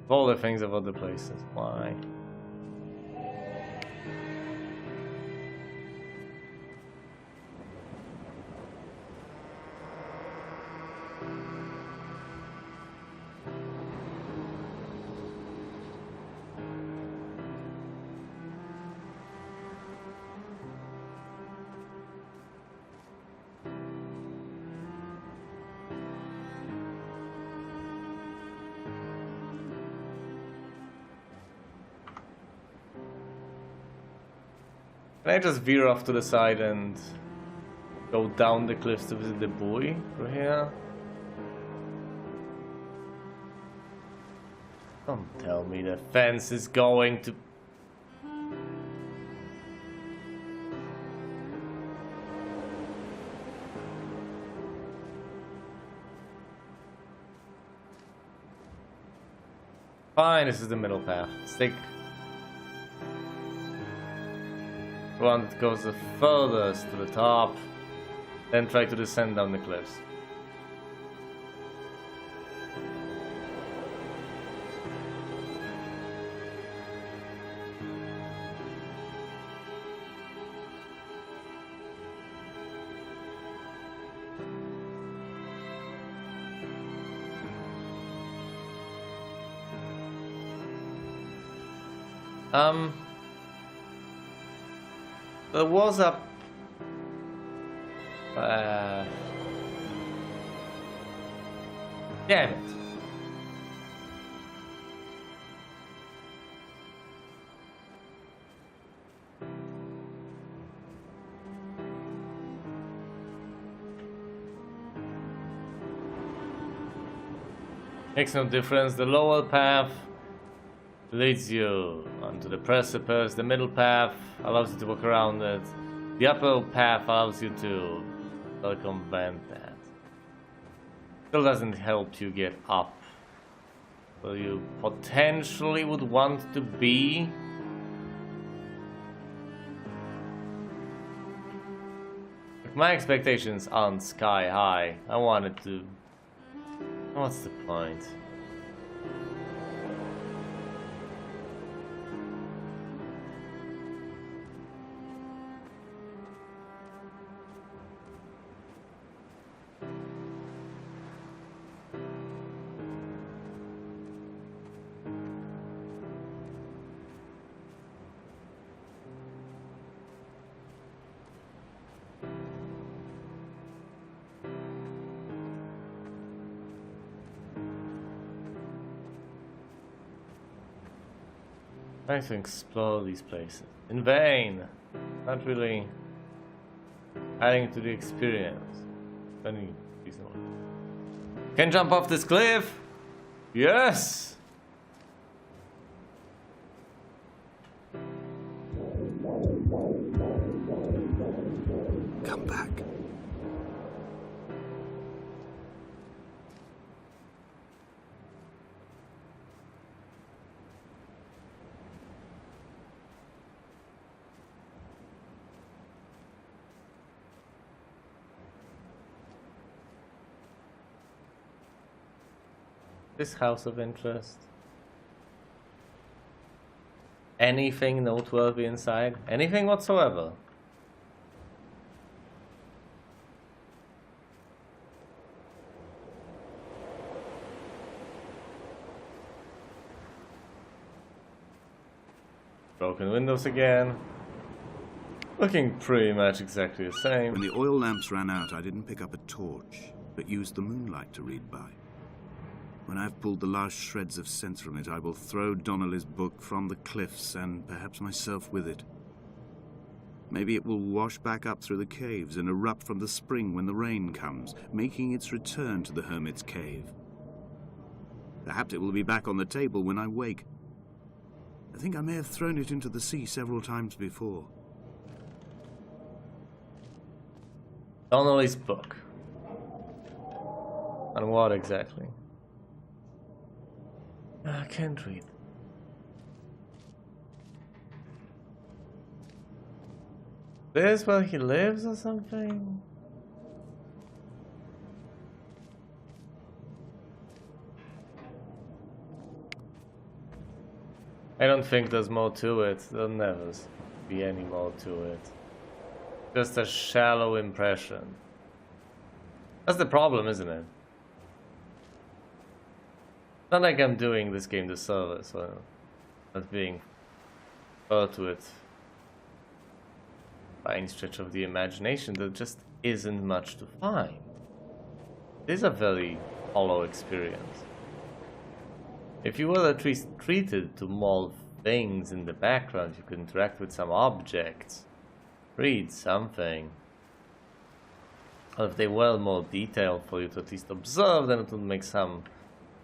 All the things of other places. Why? Can I just veer off to the side and go down the cliffs to visit the buoy through here? Don't tell me the fence is going to... Fine, this is the middle path. Let's take one that goes the furthest to the top, then try to descend down the cliffs. There was a damn it. Makes no difference. The lower path leads you onto the precipice. The middle path allows you to walk around it. The upper path allows you to circumvent that. Still doesn't help you get up where you potentially would want to be. Like, my expectations aren't sky high. I wanted to... What's the point? Trying to explore these places in vain, not really adding to the experience. Any reason why. Can jump off this cliff? Yes! Come back. This house of interest. Anything noteworthy inside? Anything whatsoever? Broken windows again. Looking pretty much exactly the same. When the oil lamps ran out, I didn't pick up a torch, but used the moonlight to read by. When I've pulled the last shreds of sense from it, I will throw Donnelly's book from the cliffs, and perhaps myself with it. Maybe it will wash back up through the caves and erupt from the spring when the rain comes, making its return to the hermit's cave. Perhaps it will be back on the table when I wake. I think I may have thrown it into the sea several times before. Donnelly's book. On what exactly? I can't read. This where he lives or something? I don't think there's more to it. There'll never be any more to it. Just a shallow impression. That's the problem, isn't it? Not like I'm doing this game disservice or not being fair to it by any stretch of the imagination. There just isn't much to find. It is a very hollow experience. If you were at least treated to more things in the background, you could interact with some objects, read something. Or if they were more detailed for you to at least observe, then it would make some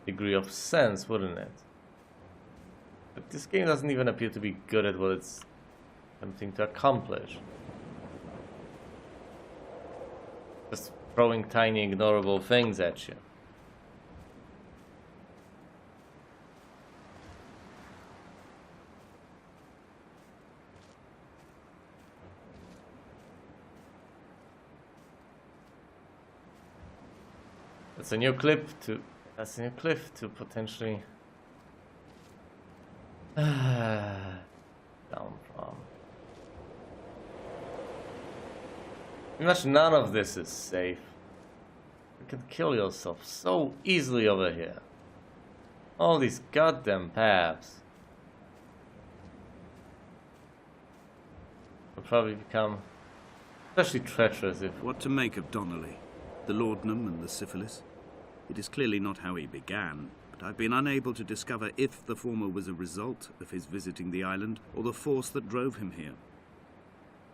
degree of sense, wouldn't it? But this game doesn't even appear to be good at what it's attempting to accomplish. Just throwing tiny ignorable things at you. That's a new cliff to potentially down from. Pretty much none of this is safe. You can kill yourself so easily over here. All these goddamn paths will probably become especially treacherous if... What to make of Donnelly, the laudanum and the syphilis? It is clearly not how he began, but I've been unable to discover if the former was a result of his visiting the island or the force that drove him here.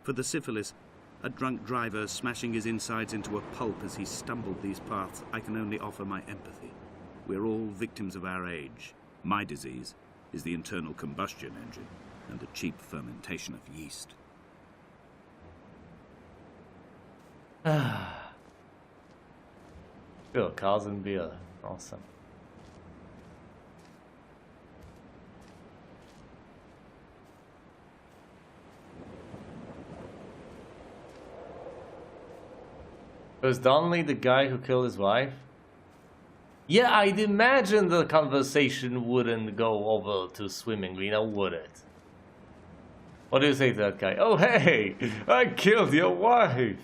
For the syphilis, a drunk driver smashing his insides into a pulp as he stumbled these paths, I can only offer my empathy. We're all victims of our age. My disease is the internal combustion engine and the cheap fermentation of yeast. Bill, cars and beer. Awesome. Was Donnelly the guy who killed his wife? Yeah, I'd imagine the conversation wouldn't go over too swimmingly, now would it? What do you say to that guy? Oh, hey! I killed your wife!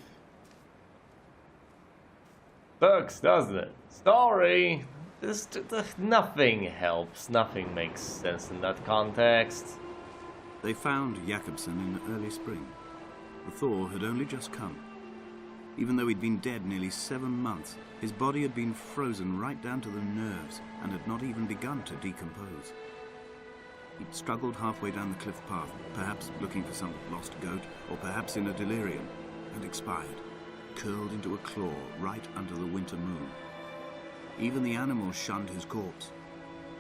Sucks, doesn't it? Sorry! Nothing helps, nothing makes sense in that context. They found Jakobsen in early spring. The thaw had only just come. Even though he'd been dead nearly 7 months, his body had been frozen right down to the nerves and had not even begun to decompose. He'd struggled halfway down the cliff path, perhaps looking for some lost goat, or perhaps in a delirium, and expired, curled into a claw right under the winter moon. Even the animals shunned his corpse.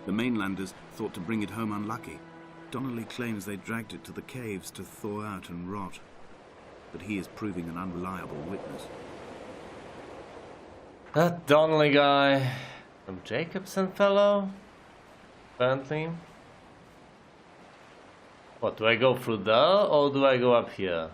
The mainlanders thought to bring it home unlucky. Donnelly claims they dragged it to the caves to thaw out and rot, but he is proving an unreliable witness. That Donnelly guy, some Jacobson fellow, apparently. What, do I go through there or do I go up here?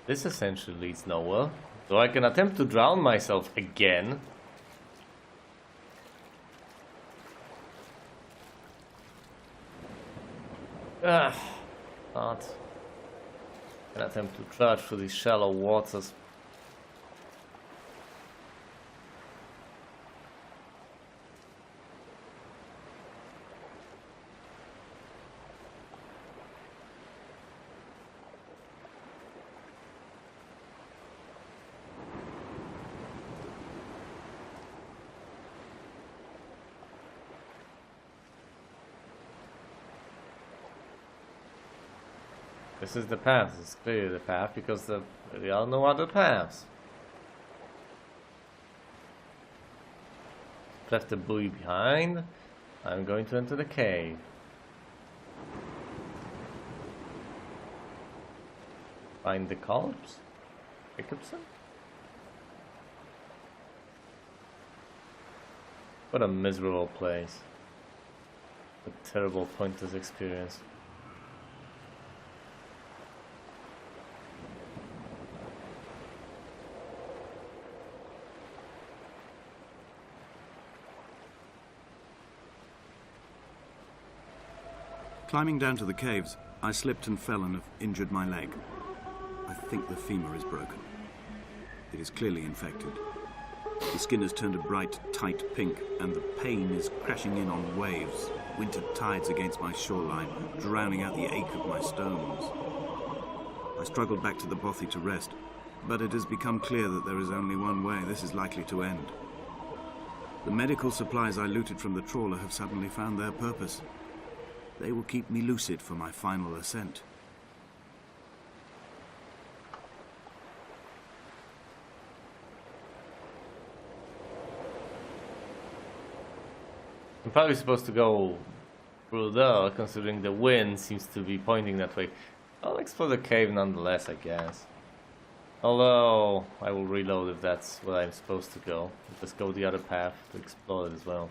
This essentially leads nowhere, so I can attempt to drown myself again. Not. Can attempt to trudge through these shallow waters. This is the path. This is clearly the path because there are no other paths. Left the buoy behind. I'm going to enter the cave. Find the corpse? Jacobson? What a miserable place. A terrible pointless experience. Climbing down to the caves, I slipped and fell and have injured my leg. I think the femur is broken. It is clearly infected. The skin has turned a bright, tight pink, and the pain is crashing in on waves, winter tides against my shoreline, drowning out the ache of my stones. I struggled back to the bothy to rest, but it has become clear that there is only one way this is likely to end. The medical supplies I looted from the trawler have suddenly found their purpose. They will keep me lucid for my final ascent. I'm probably supposed to go through there, considering the wind seems to be pointing that way. I'll explore the cave nonetheless, I guess. Although, I will reload if that's where I'm supposed to go. Just go the other path to explore it as well.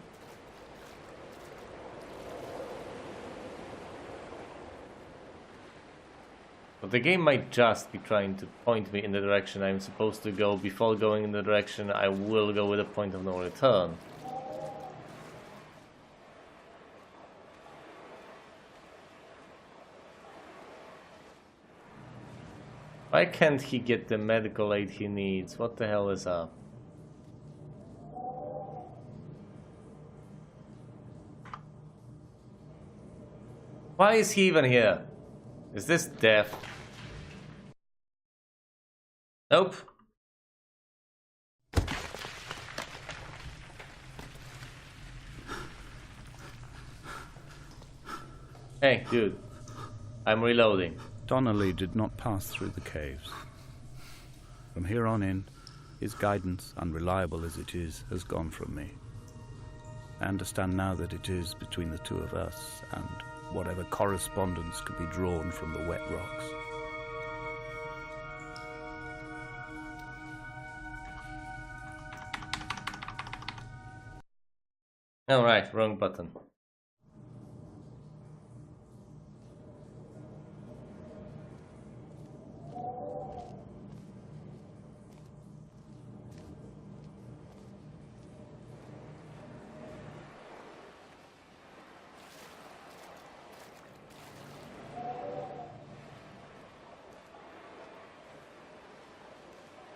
But the game might just be trying to point me in the direction I'm supposed to go before going in the direction I will go with a point of no return. Why can't he get the medical aid he needs? What the hell is up? Why is he even here? Is this death? Nope. Hey, dude. I'm reloading. Donnelly did not pass through the caves. From here on in, his guidance, unreliable as it is, has gone from me. I understand now that it is between the two of us and whatever correspondence could be drawn from the wet rocks. Alright, wrong button.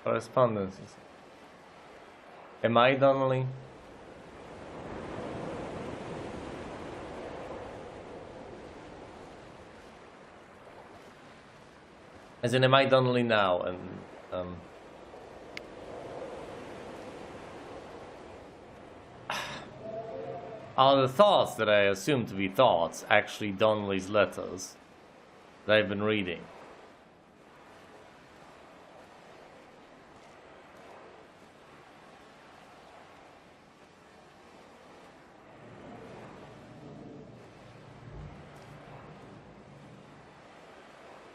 Correspondences. Am I Donnelly? As in, am I Donnelly now? And are the thoughts that I assume to be thoughts actually Donnelly's letters that I've been reading?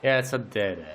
Yeah, it's a dead end.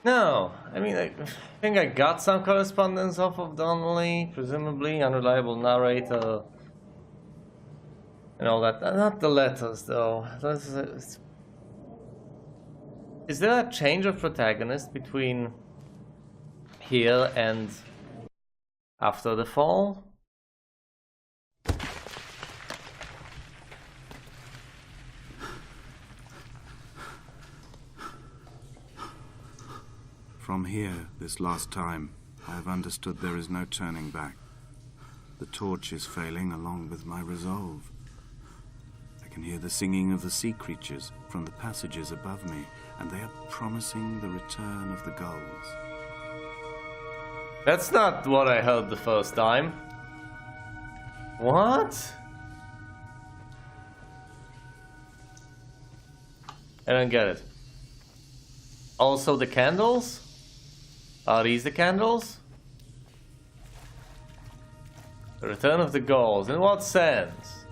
No, I mean, I think I got some correspondence off of Donnelly, presumably, unreliable narrator, and all that. Not the letters, though. Is there a change of protagonist between here and after the fall? From here, this last time, I have understood there is no turning back. The torch is failing along with my resolve. I can hear the singing of the sea creatures from the passages above me, and they are promising the return of the gulls. That's not what I heard the first time. What? I don't get it. Also the candles? Are these the candles? The return of the gulls. In what sense?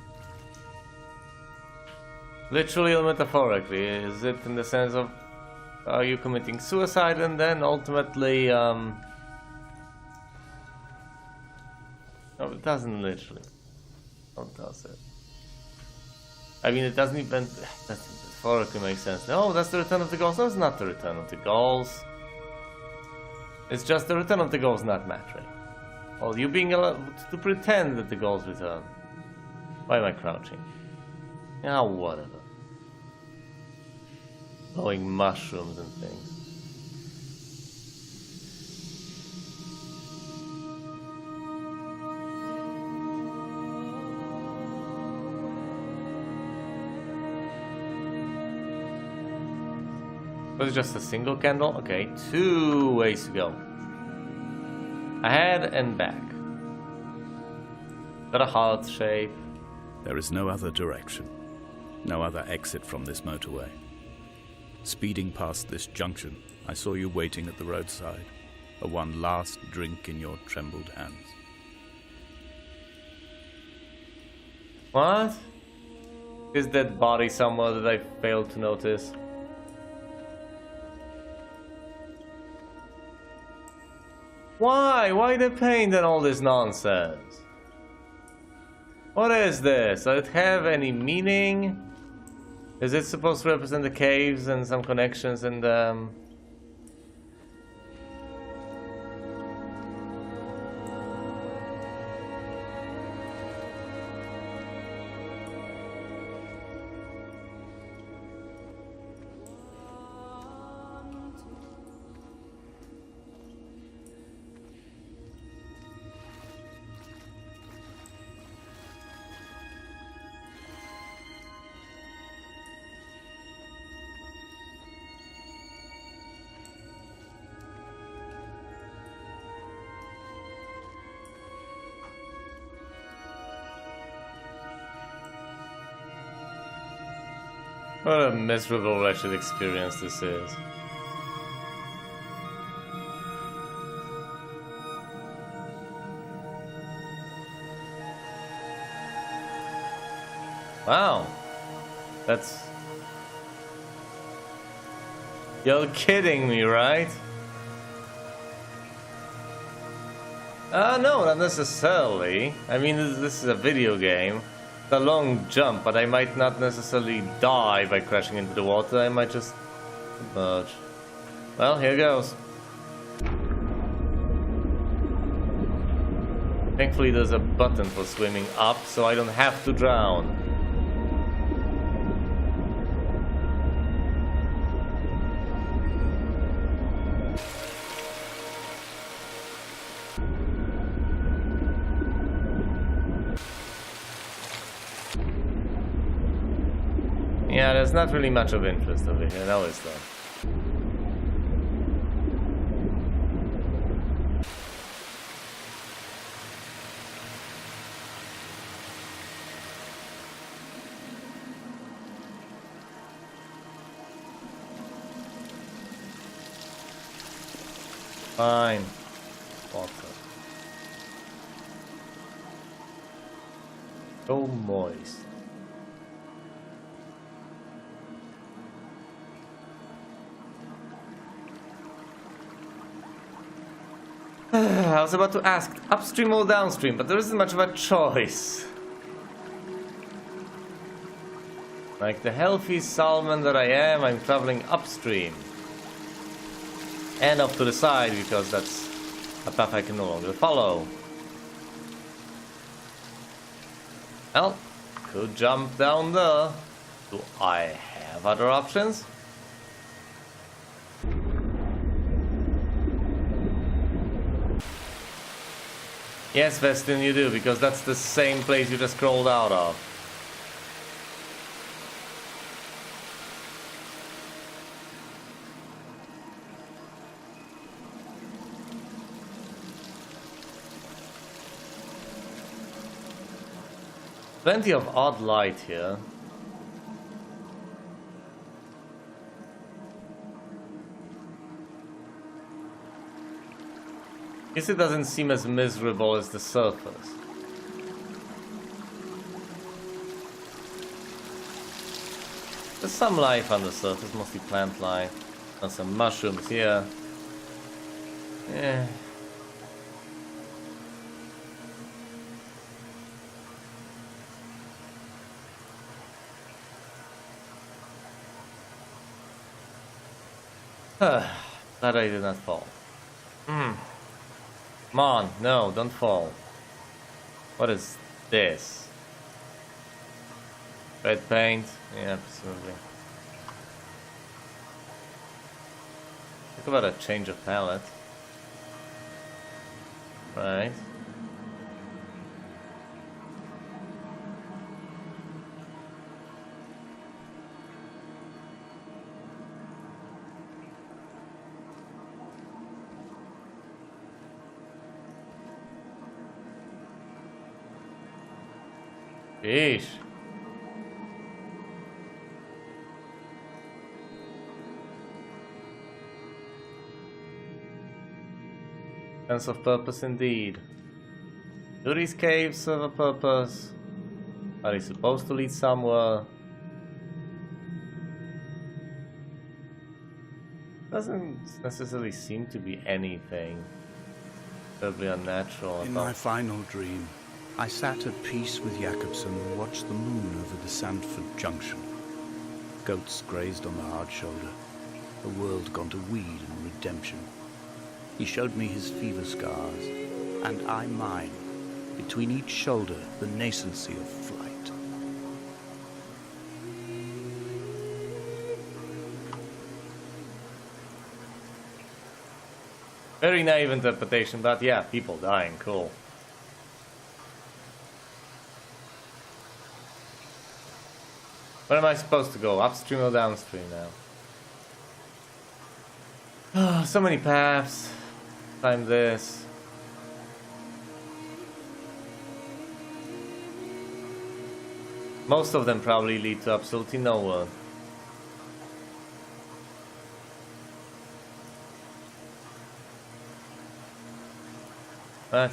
Literally or metaphorically? Is it in the sense of, are you committing suicide and then ultimately, No, it doesn't literally. What does it? I mean, it doesn't even, metaphorically make sense. No, that's the return of the gulls. No, it's not the return of the gulls. It's just the return of the gulls not mattering. Well, you being allowed to pretend that the gulls return. Why am I crouching? Ah, whatever. glowing mushrooms and things. Was it just a single candle? Okay, 2 ways to go. Ahead and back. Got a heart shape. There is no other direction. No other exit from this motorway. Speeding past this junction, I saw you waiting at the roadside. A one last drink in your trembled hands. What? Is that body somewhere that I failed to notice? Why? Why the paint and all this nonsense? What is this? Does it have any meaning? Is it supposed to represent the caves and some connections in the... What a miserable, wretched experience this is. Wow. That's... You're kidding me, right? No, not necessarily. I mean, this is a video game. It's a long jump, but I might not necessarily die by crashing into the water. I might just submerge. Well, here goes. Thankfully, there's a button for swimming up, so I don't have to drown. Yeah, there's not really much of interest over here, now is there? Fine. Water. So moist. I was about to ask upstream or downstream, but there isn't much of a choice. Like the healthy salmon that I am, I'm traveling upstream. And off to the side, because that's a path I can no longer follow. Well, could jump down there. Do I have other options? Yes, Vestin, you do, because that's the same place you just crawled out of. Plenty of odd light here. Guess it doesn't seem as miserable as the surface. There's some life on the surface, mostly plant life. And some mushrooms here. Yeah. Glad I did not fall. Come on, no, don't fall. What is this? Red paint? Yeah, presumably. Talk about a change of palette. Right. Sheesh. Sense of purpose indeed. Do these caves serve a purpose? Are they supposed to lead somewhere? Doesn't necessarily seem to be anything terribly unnatural In about. my final dream, I sat at peace with Jakobsen and watched the moon over the Sandford Junction. Goats grazed on the hard shoulder, a world gone to weed and redemption. He showed me his fever scars, and I mine, between each shoulder the nascency of flight. Very naive interpretation, but yeah, people dying, cool. Where am I supposed to go? Upstream or downstream now? Oh, so many paths. Climb this. Most of them probably lead to absolutely nowhere. What?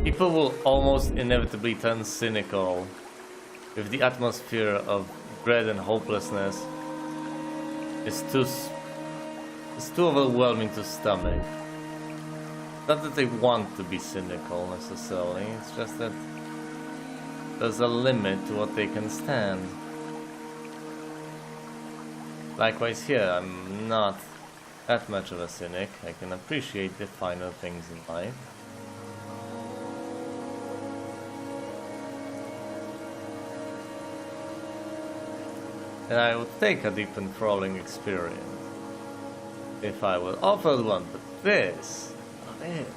People will almost inevitably turn cynical if the atmosphere of dread and hopelessness is too overwhelming to stomach. Not that they want to be cynical necessarily, it's just that there's a limit to what they can stand. Likewise here, I'm not that much of a cynic. I can appreciate the finer things in life. And I would take a deep enthralling experience if I were offered one, but this, not it.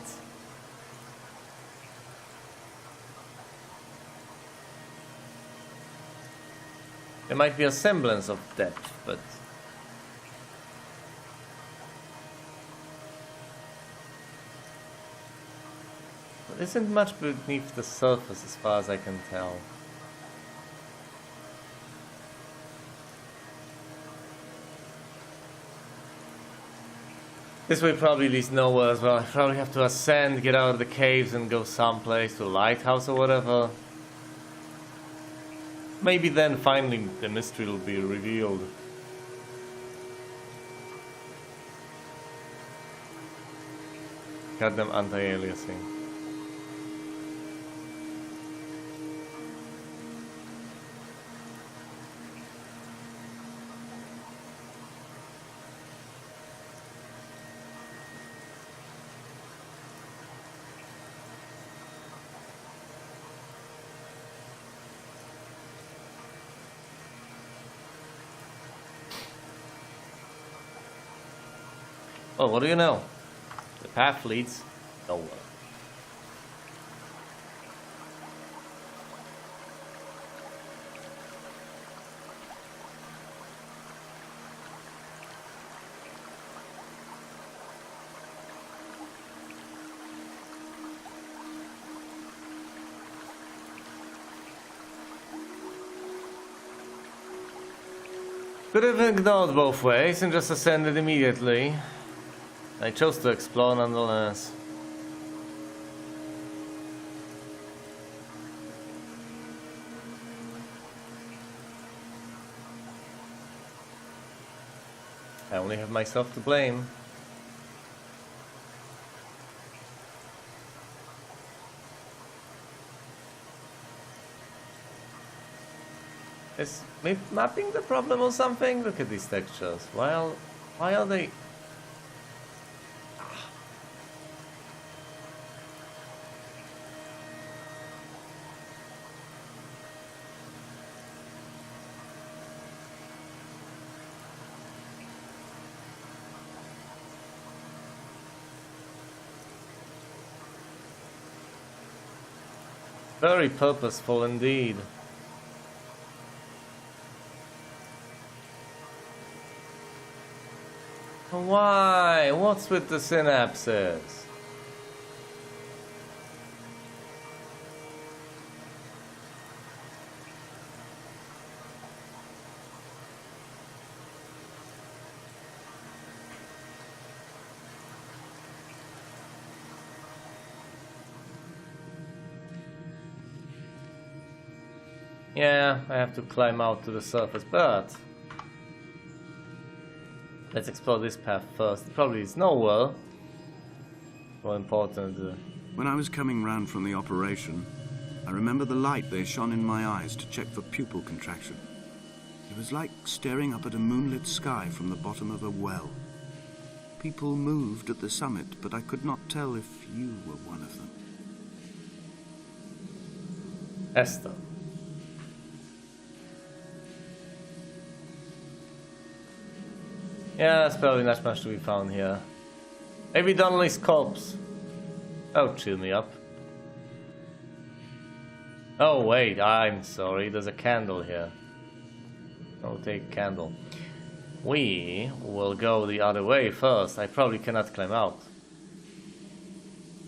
There might be a semblance of depth, but there isn't much beneath the surface as far as I can tell. This way probably leads nowhere as well. I probably have to ascend, get out of the caves and go someplace to a lighthouse or whatever. Maybe then finally the mystery will be revealed. Goddamn anti-aliasing. Oh, what do you know? The path leads nowhere. Could have ignored both ways and just ascended immediately. I chose to explore nonetheless. I only have myself to blame. Is mapping the problem or something? Look at these textures. Why are they... Very purposeful indeed. Why? What's with the synapses? Yeah, I have to climb out to the surface, but let's explore this path first. It probably is nowhere. More important. When I was coming round from the operation, I remember the light they shone in my eyes to check for pupil contraction. It was like staring up at a moonlit sky from the bottom of a well. People moved at the summit, but I could not tell if you were one of them. Esther. Yeah, there's probably not much to be found here. Maybe Donnelly's corpse. Oh, cheer me up. Oh, wait, I'm sorry. There's a candle here. I'll take candle. We will go the other way first. I probably cannot climb out.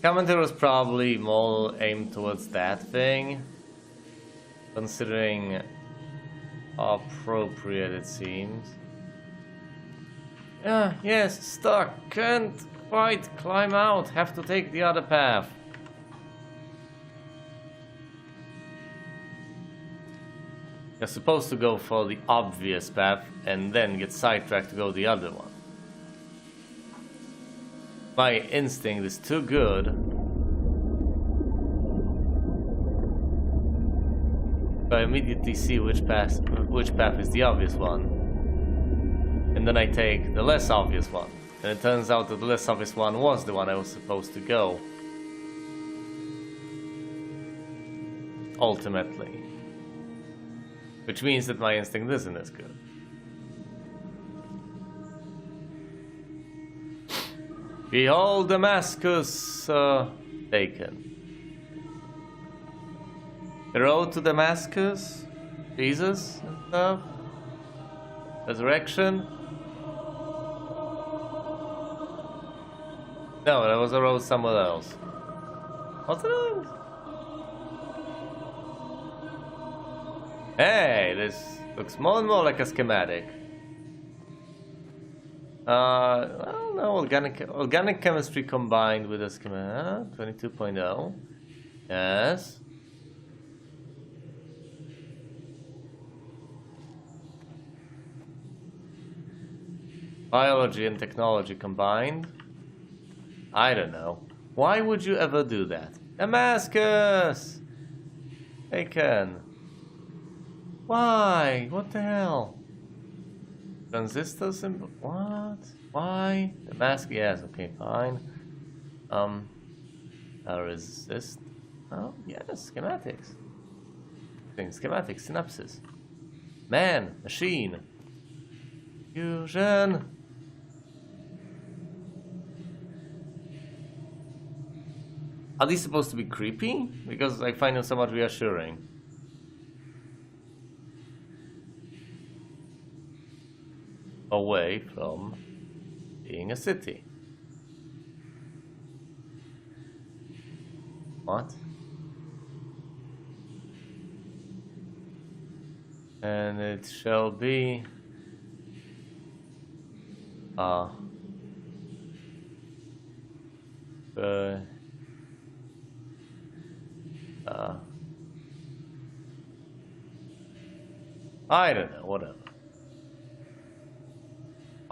Commentary was probably more aimed towards that thing. Considering how appropriate it seems. Yes, stuck. Can't quite climb out. Have to take the other path. You're supposed to go for the obvious path and then get sidetracked to go the other one. My instinct is too good. I immediately see which path is the obvious one. And then I take the less obvious one. And it turns out that the less obvious one was the one I was supposed to go. Ultimately. Which means that my instinct isn't as good. Behold Damascus taken. The road to Damascus? Jesus and stuff? Resurrection? No, there was a road somewhere else. What's it? Hey, this looks more and more like a schematic. Well, no, organic chemistry combined with a schematic. 22.0. Yes. Biology and technology combined. I don't know. Why would you ever do that? Damascus! They can. Why? What the hell? Transistor symbol? What? Why? Damascus? Yes, okay, fine. Resist. Oh, yes, schematics. Schematics, synapses. Man, machine. Fusion. Are these supposed to be creepy? Because I find them somewhat reassuring. Away from being a city. What? And it shall be I don't know, whatever.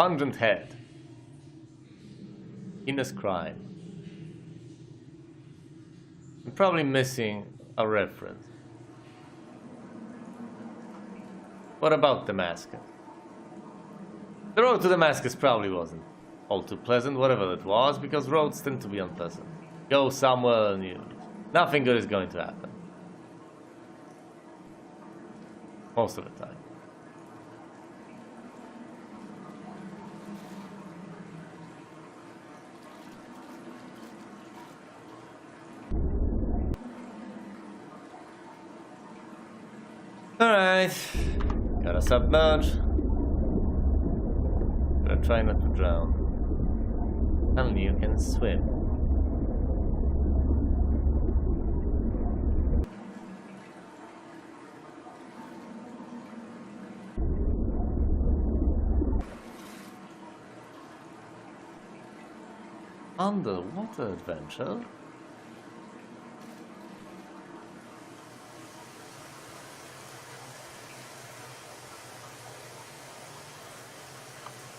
Pungent head. Heinous crime. I'm probably missing a reference. What about Damascus? The road to Damascus probably wasn't all too pleasant, whatever it was, because roads tend to be unpleasant. Go somewhere and nothing good is going to happen. Most of the time. Alright. Gotta submerge. Gotta try not to drown. Only you can swim. Underwater adventure?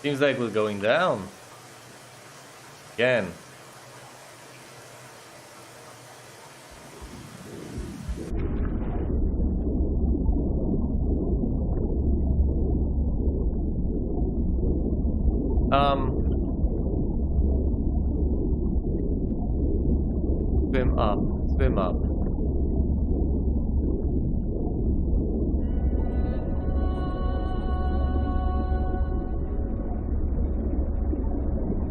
Seems like we're going down. Again. Swim up. Swim up.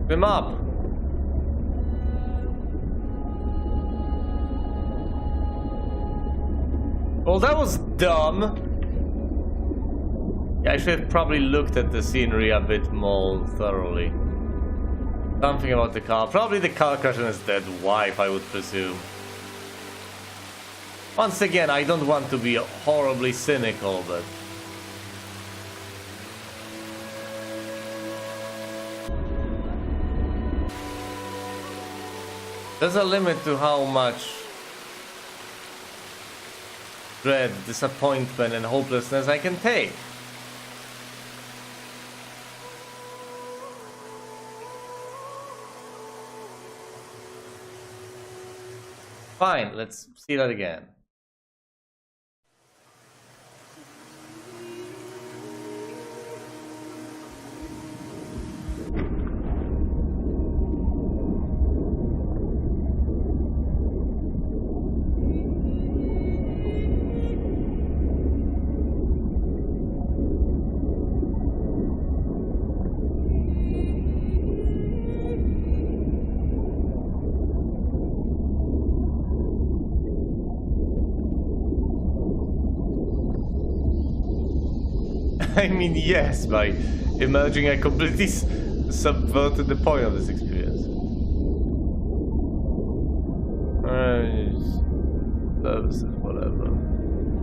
Swim up. Well, that was dumb. Yeah, I should have probably looked at the scenery a bit more thoroughly. Something about the car. Probably the car crash and his dead wife, I would presume. Once again, I don't want to be horribly cynical, but... there's a limit to how much dread, disappointment, and hopelessness I can take. Fine, let's see that again. I mean, yes, by emerging, I completely subverted the point of this experience. Services, whatever.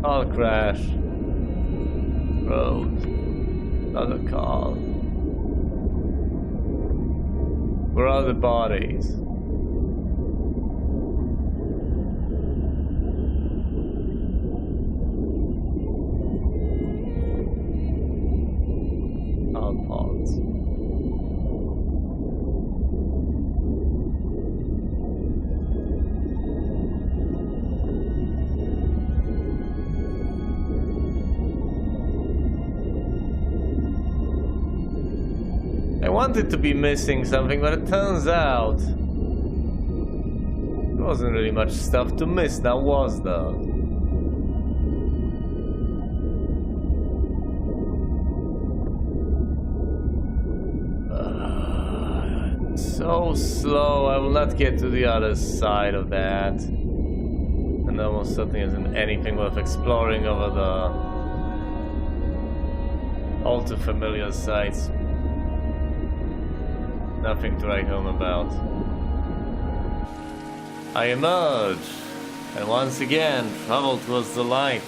Car crash. Road. Another car. Where are the bodies? Pods. I wanted to be missing something, but it turns out there wasn't really much stuff to miss, now was there? So slow, I will not get to the other side of that. And almost certainly isn't anything worth exploring over the all too familiar sites. Nothing to write home about. I emerge, and once again travel towards the light.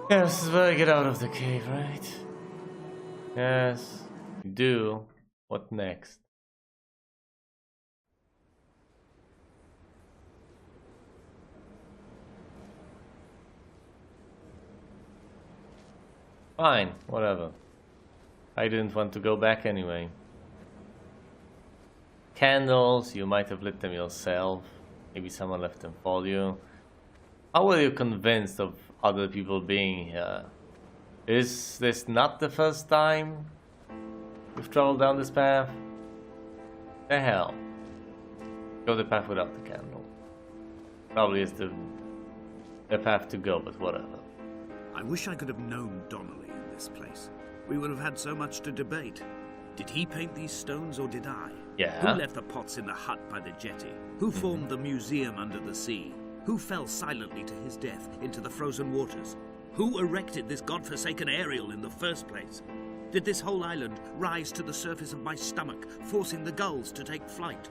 Yes, well, get out of the cave, right? Yes. You do. What next? Fine, whatever. I didn't want to go back anyway. Candles, you might have lit them yourself. Maybe someone left them for you. How were you convinced of other people being here? Is this not the first time you've traveled down this path? The hell. Go the path without the candle. Probably is the path to go, but whatever. I wish I could have known Donnelly in this place. We would have had so much to debate. Did he paint these stones or did I? Yeah. Who left the pots in the hut by the jetty? Who formed the museum under the sea? Who fell silently to his death into the frozen waters? Who erected this godforsaken aerial in the first place? Did this whole island rise to the surface of my stomach, forcing the gulls to take flight?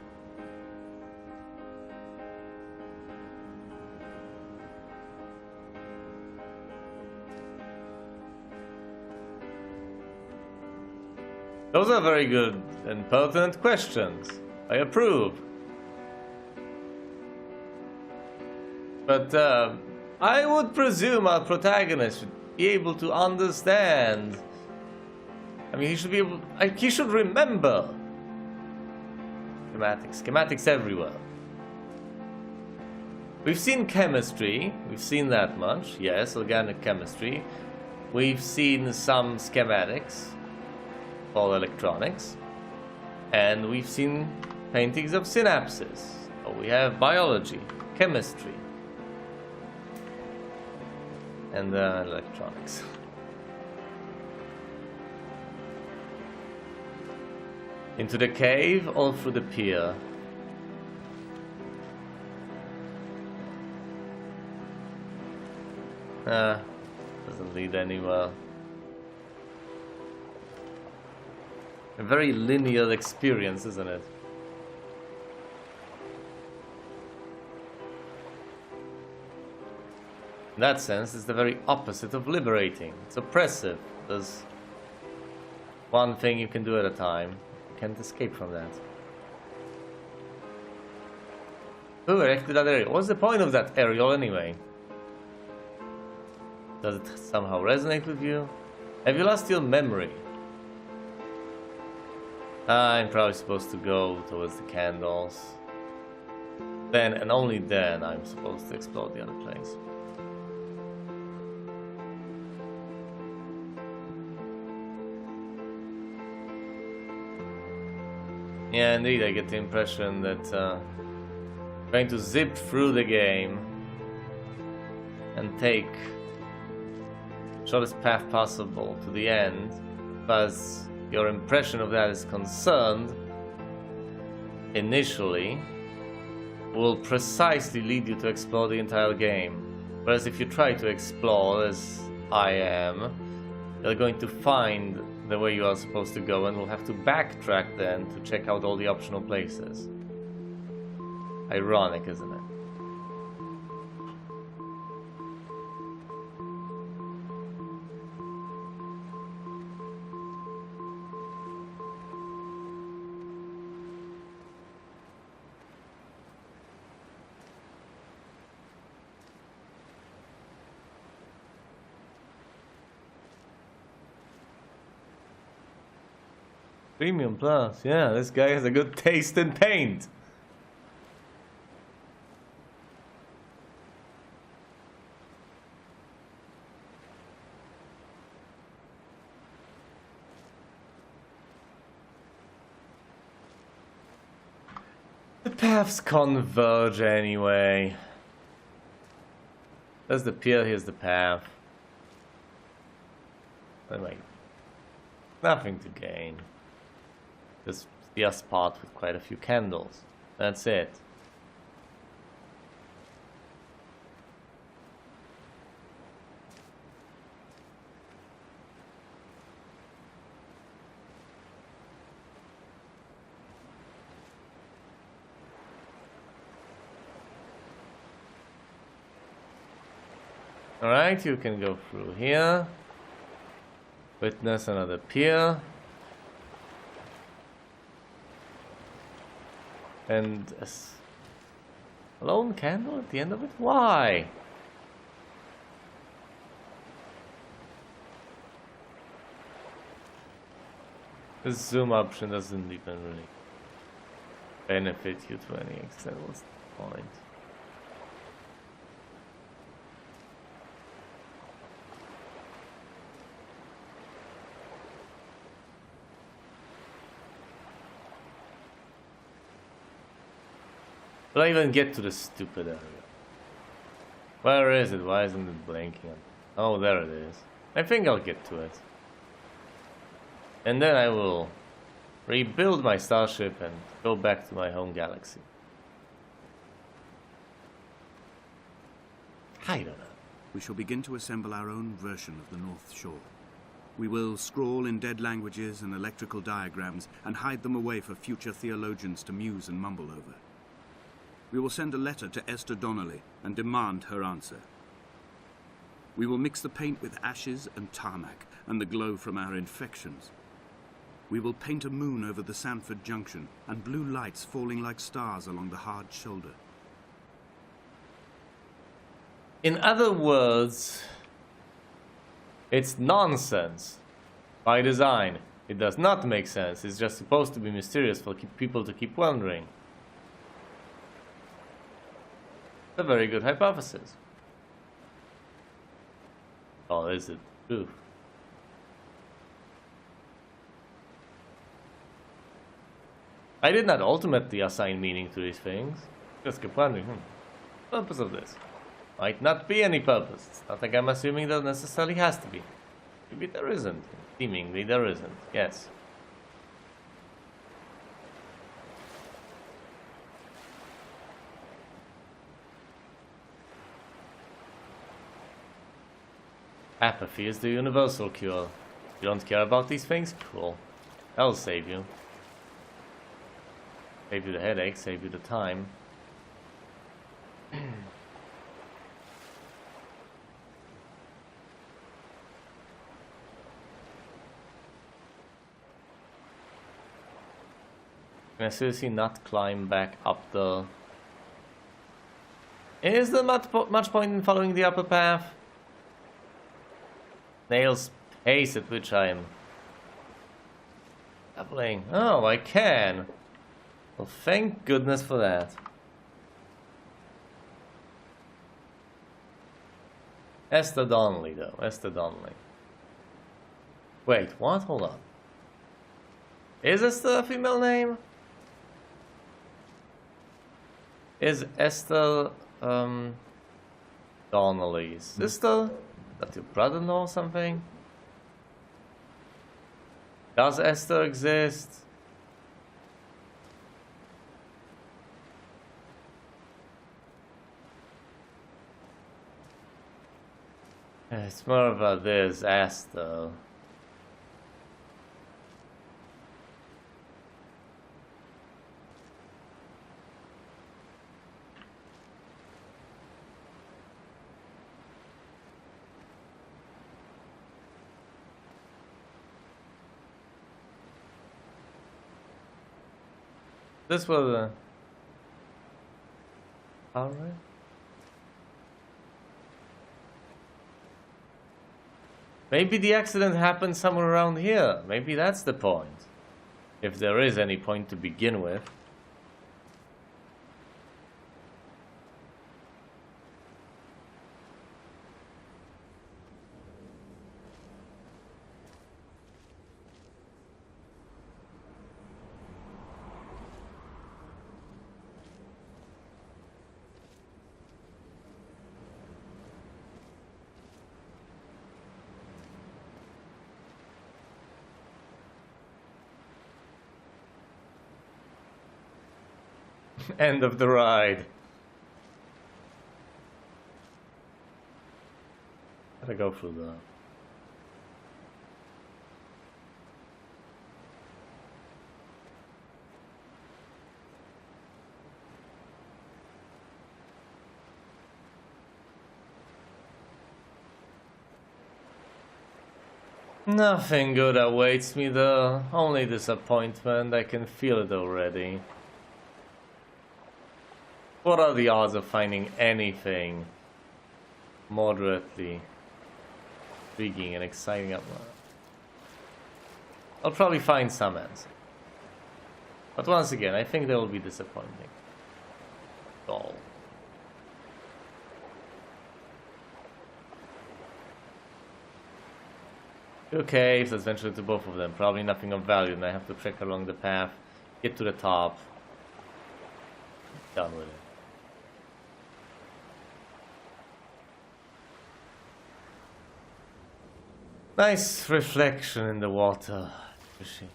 Those are very good and pertinent questions. I approve. But I would presume our protagonist should be able to understand. I mean, he should be able. He should remember. Schematics everywhere. We've seen chemistry. We've seen that much. Yes, organic chemistry. We've seen some schematics. All electronics, and we've seen paintings of synapses. So we have biology, chemistry, and electronics. Into the cave or through the pier? Doesn't lead anywhere. A very linear experience, isn't it? In that sense, it's the very opposite of liberating. It's oppressive. There's one thing you can do at a time. You can't escape from that. Who erected that aerial? What's the point of that aerial anyway? Does it somehow resonate with you? Have you lost your memory? I'm probably supposed to go towards the candles. Then, and only then, I'm supposed to explore the other place. Yeah, indeed, I get the impression that going to zip through the game and take the shortest path possible to the end, because your impression of that is concerned initially will precisely lead you to explore the entire game. Whereas if you try to explore, as I am, you're going to find the way you are supposed to go and will have to backtrack then to check out all the optional places. Ironic, isn't it? Premium Plus, yeah, this guy has a good taste in paint. The paths converge anyway. There's the pier, here's the path. Anyway, nothing to gain. Just see a spot with quite a few candles. That's it. Alright, you can go through here. Witness another peer. And a lone candle at the end of it? Why? This zoom option doesn't even really benefit you to any extent. What's the point? Will I even get to the stupid area? Where is it? Why isn't it blinking? Oh, there it is. I think I'll get to it. And then I will rebuild my starship and go back to my home galaxy. I don't know. We shall begin to assemble our own version of the North Shore. We will scrawl in dead languages and electrical diagrams and hide them away for future theologians to muse and mumble over. We will send a letter to Esther Donnelly and demand her answer. We will mix the paint with ashes and tarmac and the glow from our infections. We will paint a moon over the Sanford Junction and blue lights falling like stars along the hard shoulder. In other words, it's nonsense by design. It does not make sense. It's just supposed to be mysterious for people to keep wondering. A very good hypothesis. Oh, is it true? I did not ultimately assign meaning to these things. Just kept wondering, purpose of this. Might not be any purpose. It's not like I'm assuming there necessarily has to be. Maybe there isn't. Seemingly there isn't. Yes. Apathy is the universal cure. You don't care about these things? Cool. I'll save you. Save you the headache, save you the time. Can I seriously not climb back up the... Is there much point in following the upper path? Snail's pace at which I am traveling. Oh, I can. Well, thank goodness for that. Esther Donnelly, though. Esther Donnelly. Wait, what? Hold on. Is Esther a female name? Is Esther, Donnelly's sister? That your brother-in-law or something? Does Esther exist? It's more about this Esther. This was alright. Maybe the accident happened somewhere around here. Maybe that's the point. If there is any point to begin with. End of the ride. Gotta go through the... Nothing good awaits me though, only disappointment. I can feel it already. What are the odds of finding anything moderately intriguing and exciting up? I'll probably find some answer. But once again, I think they will be disappointing. All. Okay, if let's venture to both of them. Probably nothing of value, and I have to trek along the path, get to the top. Done with it. Nice reflection in the water. Fishing.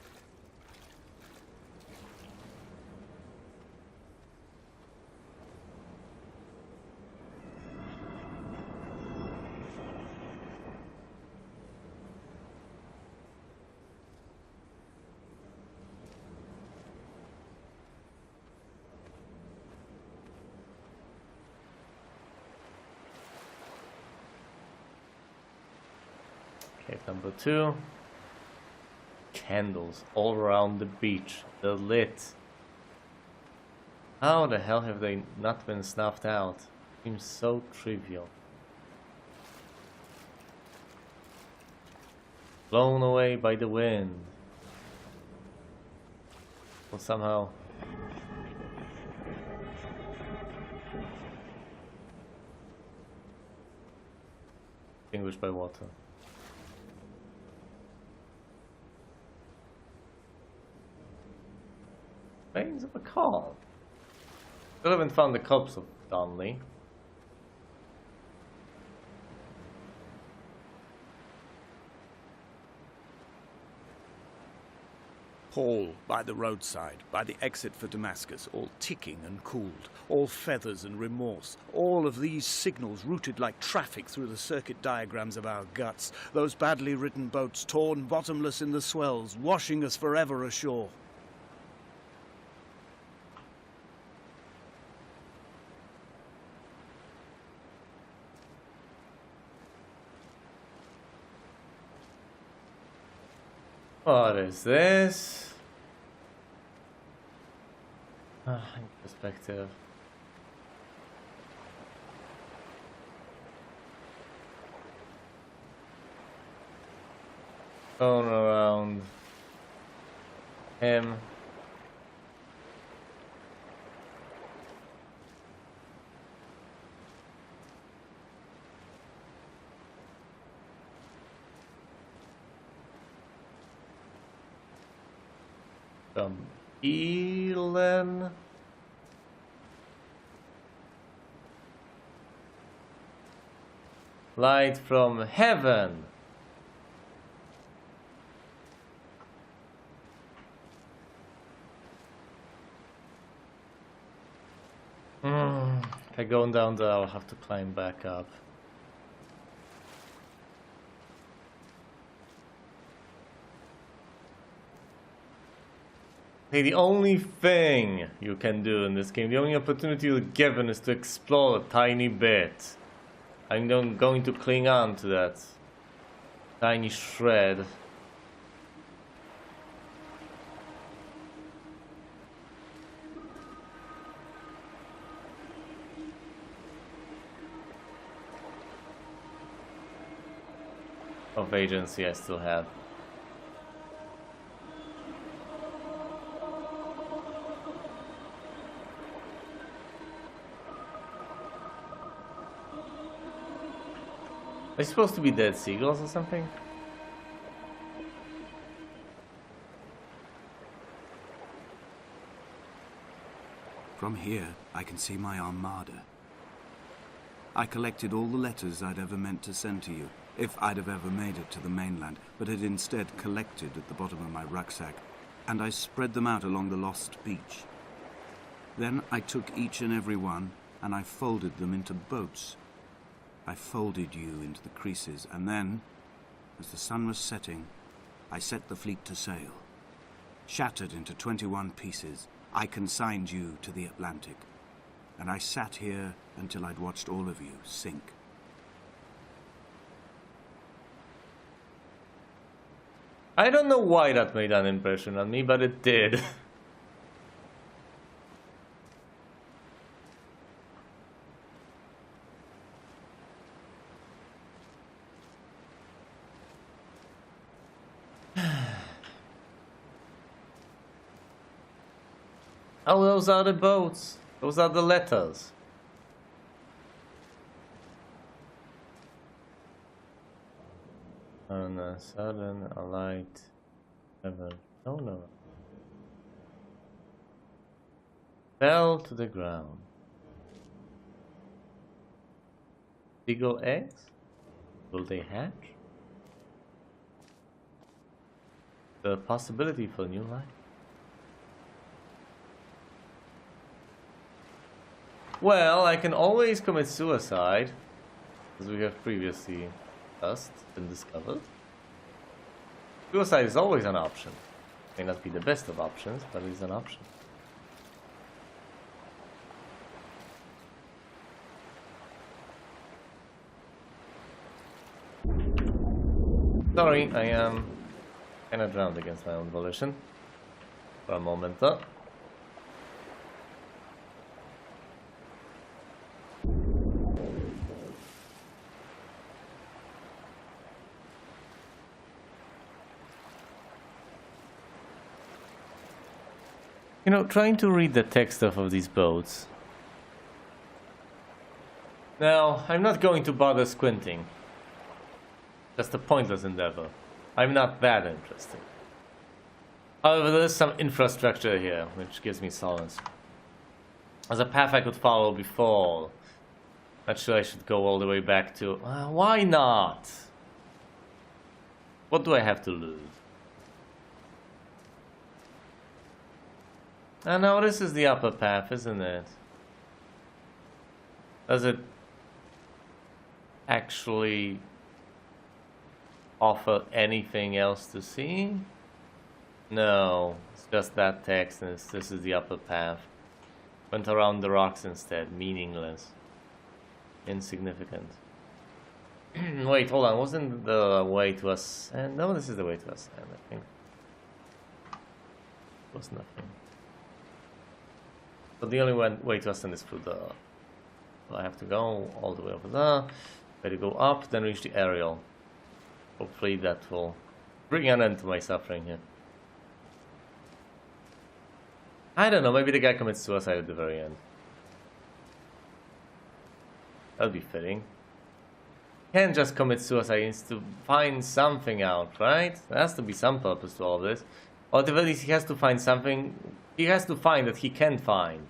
Cave number 2. Candles all around the beach. They're lit. How the hell have they not been snuffed out? Seems so trivial. Blown away by the wind. Or somehow extinguished by water. Remains of a calm. Still haven't found the corpse of Donnelly. Hall by the roadside, by the exit for Damascus, all ticking and cooled, all feathers and remorse, all of these signals routed like traffic through the circuit diagrams of our guts, those badly written boats torn bottomless in the swells, washing us forever ashore. What is this? Perspective. Going around him. From Elon. Light from heaven. If I go down there, I'll have to climb back up. Hey, the only thing you can do in this game, the only opportunity you're given is to explore a tiny bit. I'm going to cling on to that tiny shred. Of agency I still have. Are they supposed to be dead seagulls or something? From here, I can see my armada. I collected all the letters I'd ever meant to send to you, if I'd have ever made it to the mainland, but had instead collected at the bottom of my rucksack, and I spread them out along the lost beach. Then I took each and every one, and I folded them into boats. I folded you into the creases, and then, as the sun was setting, I set the fleet to sail. Shattered into 21 pieces, I consigned you to the Atlantic, and I sat here until I'd watched all of you sink. I don't know why that made an impression on me, but it did. Oh, those are the boats. Those are the letters. On a sudden, a light. Never. Oh no. Fell to the ground. Eagle eggs? Will they hatch? The possibility for new life. Well, I can always commit suicide, as we have previously discussed and discovered. Suicide is always an option. May not be the best of options, but it is an option. Sorry, I am kinda drowned against my own volition. For a moment though. You know, trying to read the text off of these boats. Now, I'm not going to bother squinting. Just a pointless endeavor. I'm not that interested. However, there's some infrastructure here, which gives me solace. As a path I could follow before. Not sure I should go all the way back to... why not? What do I have to lose? I know this is the upper path, isn't it? Does it actually offer anything else to see? No, it's just that text and this is the upper path. Went around the rocks instead, meaningless. Insignificant. Wait, hold on, wasn't the way to ascend? No, this is the way to ascend, I think. It was nothing. But the only way to ascend is through the... Well, I have to go all the way over there. Ready to go up, then reach the aerial. Hopefully that will bring an end to my suffering here. I don't know, maybe the guy commits suicide at the very end. That'd be fitting. Can't just commit suicide, he needs to find something out, right? There has to be some purpose to all this. Or at the very least he has to find something. He has to find that he can find.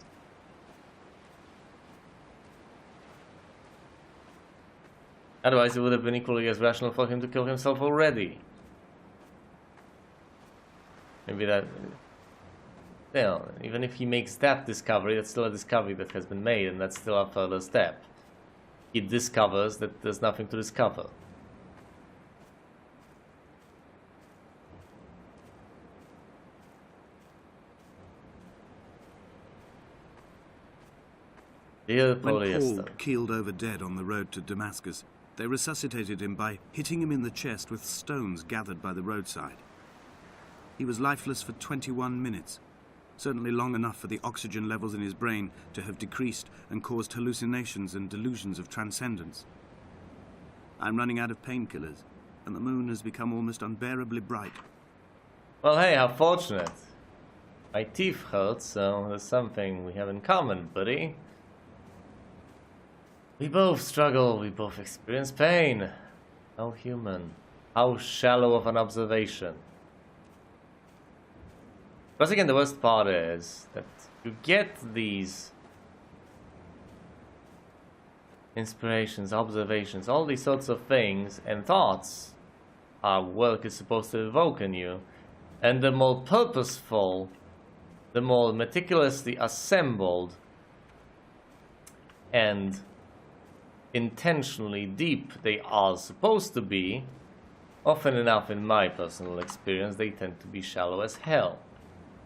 Otherwise it would have been equally as rational for him to kill himself already. Maybe that... Still, even if he makes that discovery, that's still a discovery that has been made, and that's still a further step. He discovers that there's nothing to discover. Dear When polyester. Paul keeled over dead on the road to Damascus, they resuscitated him by hitting him in the chest with stones gathered by the roadside. He was lifeless for 21 minutes, certainly long enough for the oxygen levels in his brain to have decreased and caused hallucinations and delusions of transcendence. I'm running out of painkillers, and the moon has become almost unbearably bright. Well, hey, how fortunate. My teeth hurt, so there's something we have in common, buddy. We both struggle, we both experience pain. How human. How shallow of an observation. Once again, the worst part is that you get these inspirations, observations, all these sorts of things and thoughts our work is supposed to evoke in you. And the more purposeful, the more meticulously assembled and intentionally deep they are supposed to be, often enough in my personal experience they tend to be shallow as hell.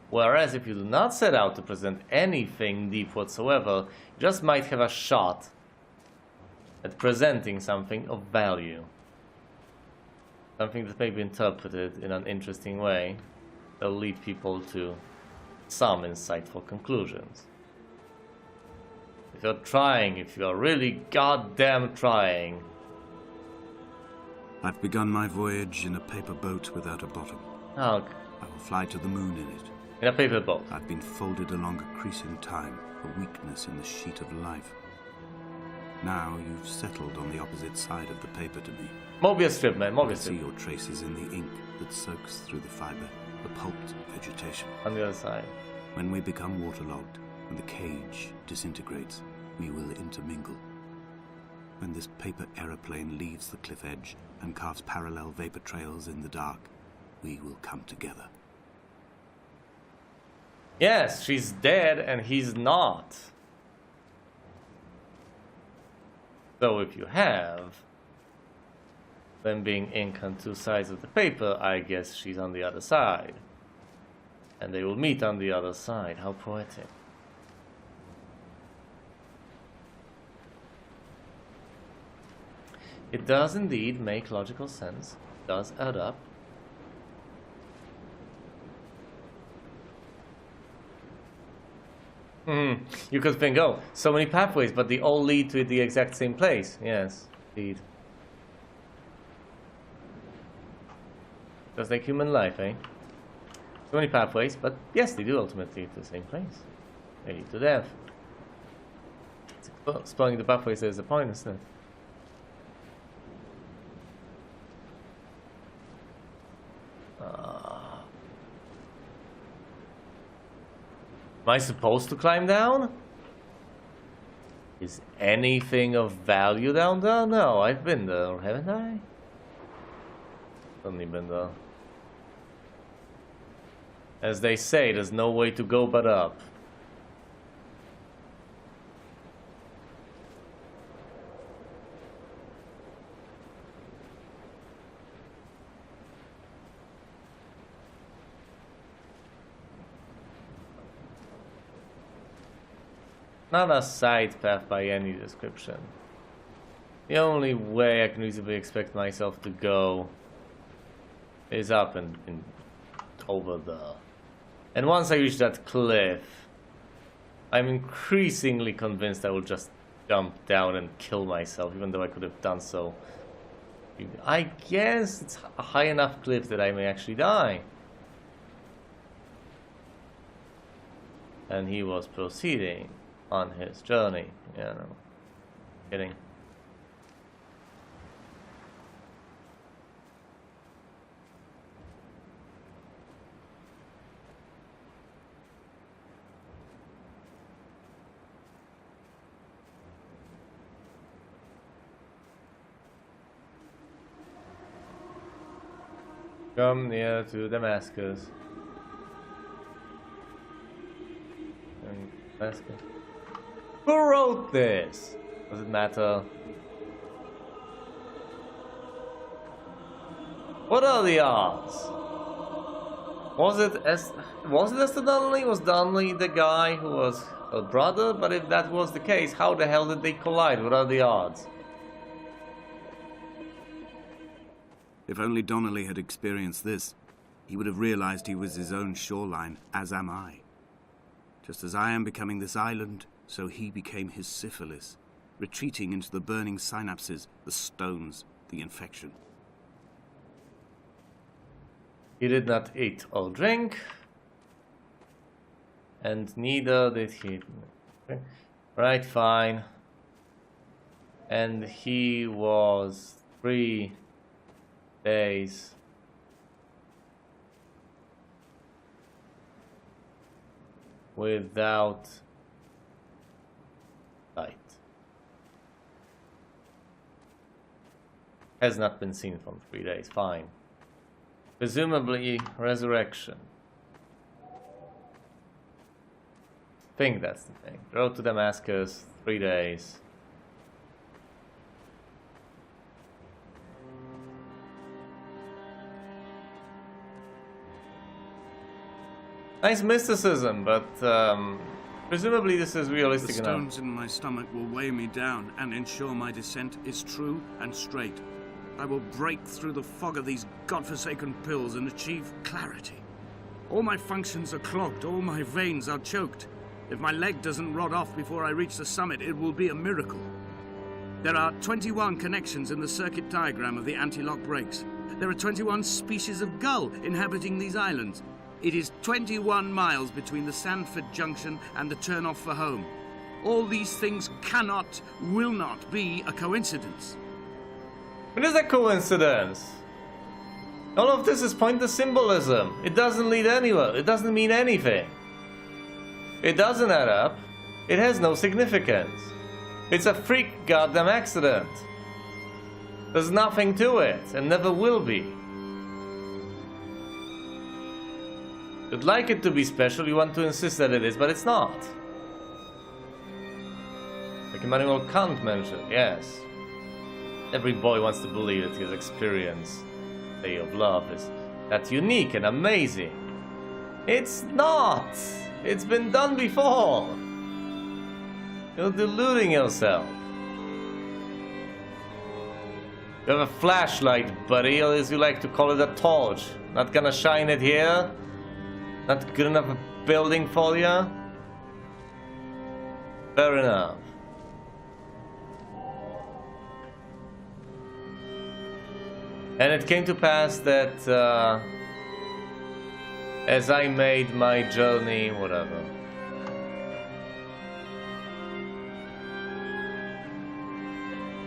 Whereas if you do not set out to present anything deep whatsoever, you just might have a shot at presenting something of value. something that may be interpreted in an interesting way, that'll lead people to some insightful conclusions. If you're trying, if you're really goddamn trying. I've begun my voyage in a paper boat without a bottom. Oh, I will fly to the moon in it. in a paper boat. I've been folded along a crease in time, a weakness in the sheet of life. Now you've settled on the opposite side of the paper to me. Mobius strip, man, I Mobius see strip. your traces in the ink that soaks through the fiber, the pulped vegetation. On the other side. When we become waterlogged and the cage disintegrates, we will intermingle. When this paper aeroplane leaves the cliff edge and carves parallel vapor trails in the dark, we will come together. Yes, she's dead and he's not. So if you have them being ink on two sides of the paper, I guess she's on the other side. And they will meet on the other side. How poetic. It does indeed make logical sense. It does add up. You could think, oh, so many pathways, but they all lead to the exact same place. Yes, indeed. Just like human life, eh? So many pathways, but yes, they do ultimately lead to the same place. They lead to death. Exploring the pathways is the point, isn't it? Am I supposed to climb down? Is anything of value down there? No, I've been there, haven't I? Only been there. As they say, there's no way to go but up. Not a side path by any description. The only way I can reasonably expect myself to go is up and over there. And once I reach that cliff, I'm increasingly convinced I will just jump down and kill myself, even though I could have done so. I guess it's a high enough cliff that I may actually die. And he was proceeding on his journey, you know. Kidding. Come near to Damascus. And Damascus. Who wrote this? Does it matter? What are the odds? Was it Esther Donnelly? Was Donnelly the guy who was her brother? But if that was the case, how the hell did they collide? What are the odds? If only Donnelly had experienced this, he would have realized he was his own shoreline, as am I. Just as I am becoming this island, so he became his syphilis, retreating into the burning synapses, the stones, the infection. He did not eat or drink, and neither did he. Okay. Right, fine. And he was 3 days without light. Has not been seen for 3 days, fine. Presumably resurrection. Think that's the thing. Road to Damascus, 3 days. Nice mysticism, but presumably this is realistic enough. The stones in my stomach will weigh me down and ensure my descent is true and straight. I will break through the fog of these godforsaken pills and achieve clarity. All my functions are clogged, all my veins are choked. If my leg doesn't rot off before I reach the summit, it will be a miracle. There are 21 connections in the circuit diagram of the anti-lock brakes. There are 21 species of gull inhabiting these islands. It is 21 miles between the Sandford Junction and the turn-off for home. All these things cannot, will not be a coincidence. It is a coincidence. All of this is pointless symbolism. It doesn't lead anywhere. It doesn't mean anything. It doesn't add up. It has no significance. It's a freak goddamn accident. There's nothing to it, and never will be. You'd like it to be special, you want to insist that it is, but it's not. Like Immanuel Kant mentioned, yes. Every boy wants to believe that his experience of love is that unique and amazing. It's not! It's been done before! You're deluding yourself. You have a flashlight, buddy, or as you like to call it, a torch. Not gonna shine it here? Not good enough a building for you? Fair enough. And it came to pass that as I made my journey, whatever.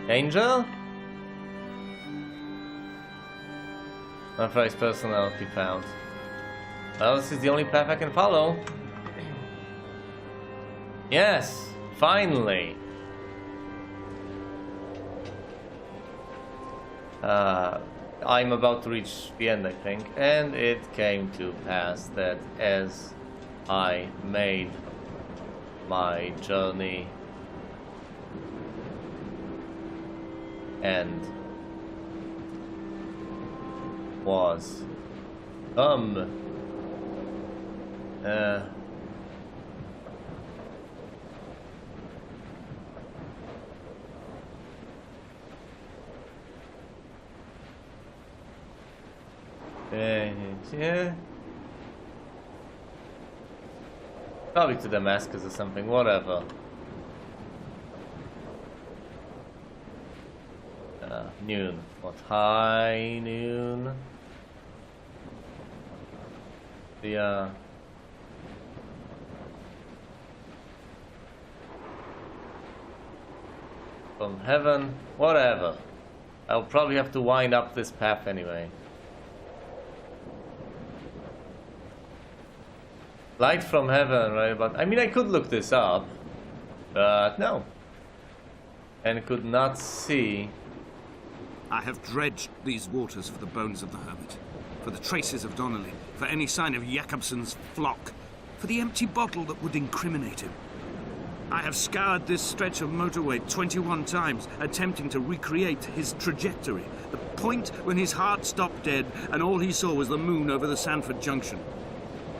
Angel? Authorized personality found. Well, this is the only path I can follow. Yes, finally. I'm about to reach the end, I think. And it came to pass that as I made my journey and was yeah. Probably to Damascus or something, whatever. Noon. What? High noon? The, from heaven? Whatever. I'll probably have to wind up this path anyway. Light from heaven, right? But I mean, I could look this up, but no. And could not see. I have dredged these waters for the bones of the hermit, for the traces of Donnelly, for any sign of Jakobsen's flock, for the empty bottle that would incriminate him. I have scoured this stretch of motorway 21 times, attempting to recreate his trajectory, the point when his heart stopped dead and all he saw was the moon over the Sandford Junction.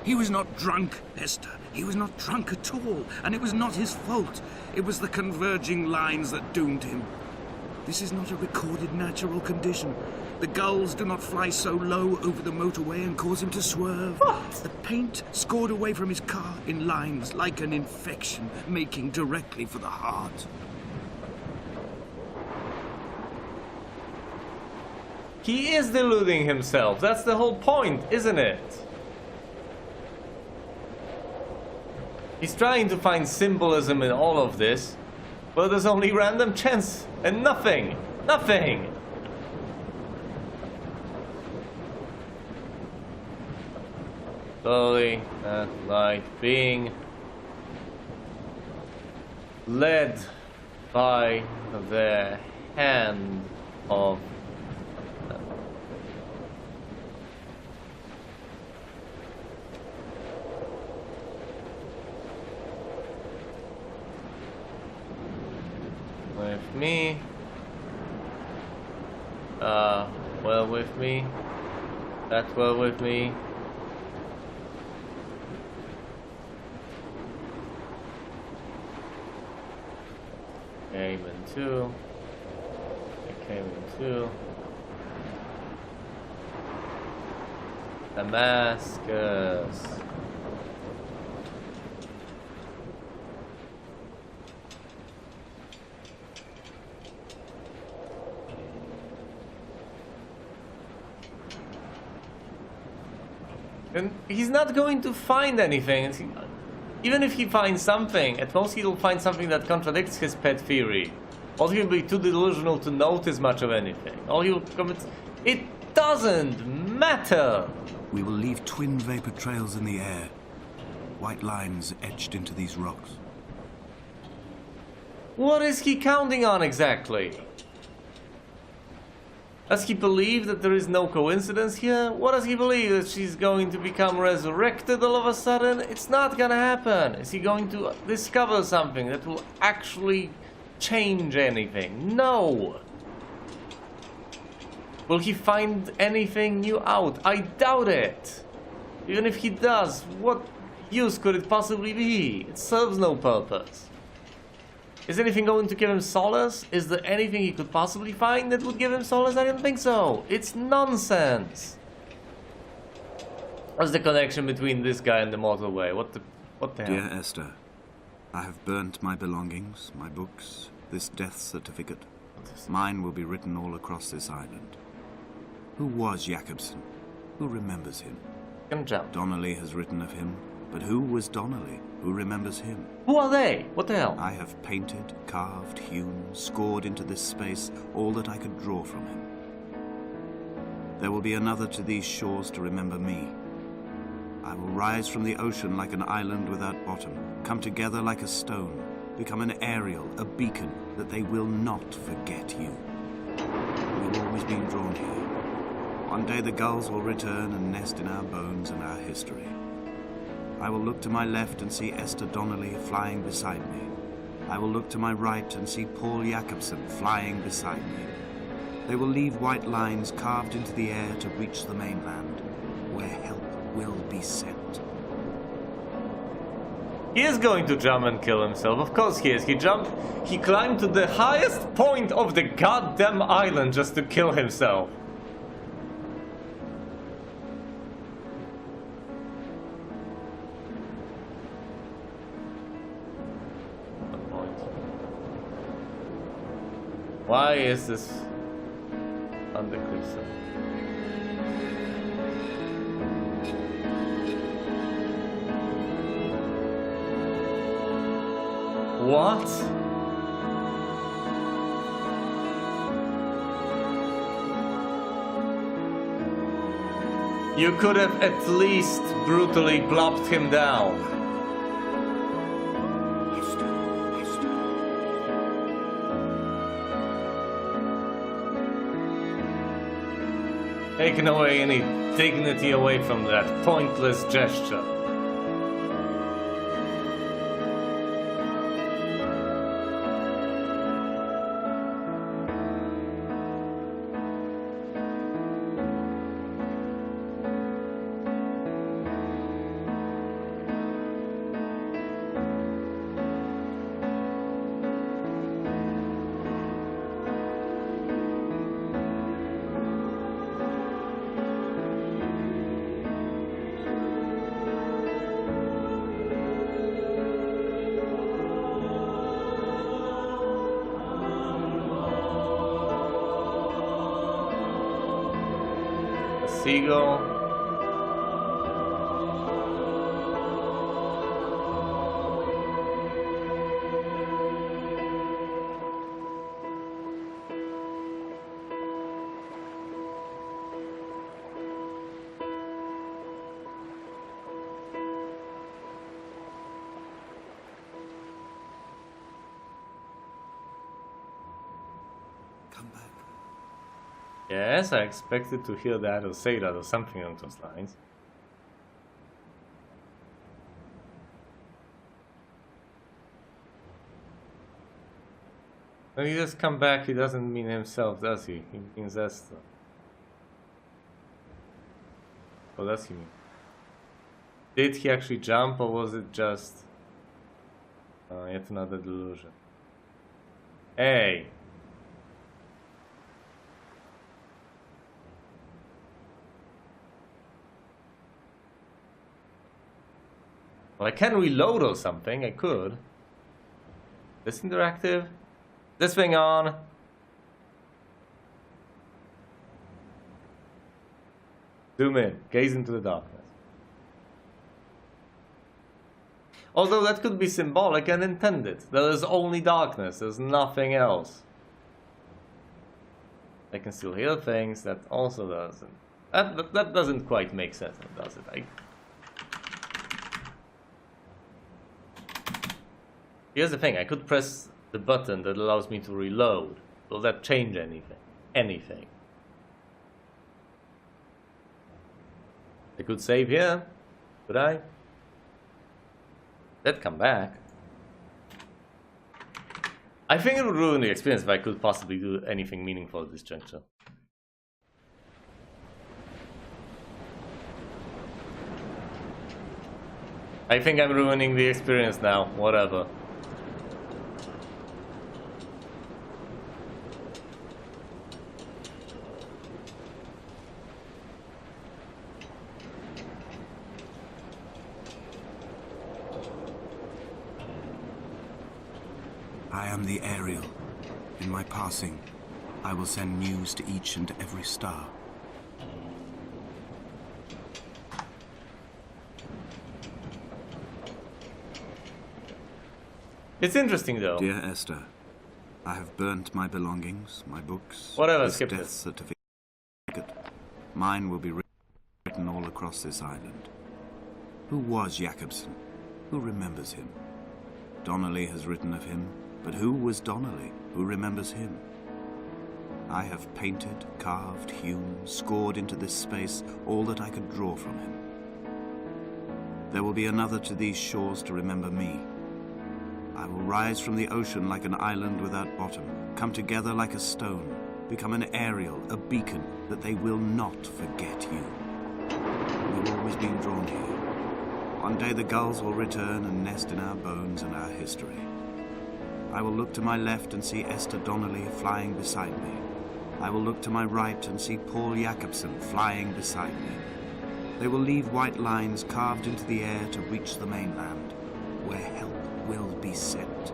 He was not drunk, Esther. He was not drunk at all, and it was not his fault. It was the converging lines that doomed him. This is not a recorded natural condition. The gulls do not fly so low over the motorway and cause him to swerve. What? The paint scored away from his car in lines like an infection, making directly for the heart. He is deluding himself. That's the whole point, isn't it? He's trying to find symbolism in all of this, but there's only random chance and nothing. Nothing! Slowly, that light being led by the hand of with me, well with me, that well with me. Came in two, it came in two, Damascus. And he's not going to find anything. Even if he finds something, at most he'll find something that contradicts his pet theory. Or he'll be too delusional to notice much of anything. Or he'll commit... It doesn't matter! We will leave twin vapor trails in the air. White lines etched into these rocks. What is he counting on exactly? Does he believe that there is no coincidence here? What does he believe? That she's going to become resurrected all of a sudden? It's not gonna happen. Is he going to discover something that will actually change anything? No! Will he find anything new out? I doubt it! Even if he does, what use could it possibly be? It serves no purpose. Is anything going to give him solace? Is there anything he could possibly find that would give him solace? I don't think so. It's nonsense. What's the connection between this guy and the motorway? What the hell? Dear Esther, I have burnt my belongings, my books, this death certificate. Mine will be written all across this island. Who was Jakobsen? Who remembers him? Can jump. Donnelly has written of him, but who was Donnelly? Who remembers him? Who are they? What the hell? I have painted, carved, hewn, scored into this space all that I could draw from him. There will be another to these shores to remember me. I will rise from the ocean like an island without bottom, come together like a stone, become an aerial, a beacon, that they will not forget you. We've always been drawn here. One day the gulls will return and nest in our bones and our history. I will look to my left and see Esther Donnelly flying beside me. I will look to my right and see Paul Jakobsen flying beside me. They will leave white lines carved into the air to reach the mainland, where help will be sent. He is going to jump and kill himself. Of course he is. He climbed to the highest point of the goddamn island just to kill himself. Why is this on the cliff side? What? You could have at least brutally blopped him down. Taken away any dignity away from that pointless gesture. Seagull. Come back. Yes, I expected to hear that or say that or something along those lines. When he just come back, he doesn't mean himself, does he? He means Esther. What does he mean? Did he actually jump, or was it just yet another delusion? Hey! Well, I can reload or something. I could. This interactive. This thing on. Zoom in. Gaze into the darkness. Although that could be symbolic and intended. There is only darkness. There's nothing else. I can still hear things. That also doesn't. That doesn't quite make sense, does it? Here's the thing. I could press the button that allows me to reload. Will that change anything? Anything? I could save here. Could I? Let's come back. I think it would ruin the experience if I could possibly do anything meaningful at this juncture. I think I'm ruining the experience now. Whatever. I am the Ariel. In my passing, I will send news to each and every star. It's interesting though. Dear Esther, I have burnt my belongings, my books, Whatever, this skip death this. certificate. Mine will be written all across this island. Who was Jakobsen? Who remembers him? Donnelly has written of him, but who was Donnelly? Who remembers him? I have painted, carved, hewn, scored into this space all that I could draw from him. There will be another to these shores to remember me. I will rise from the ocean like an island without bottom, come together like a stone, become an Ariel, a beacon, that they will not forget you. We've always been drawn here. One day the gulls will return and nest in our bones and our history. I will look to my left and see Esther Donnelly flying beside me. I will look to my right and see Paul Jakobsen flying beside me. They will leave white lines carved into the air to reach the mainland, where help will be sent.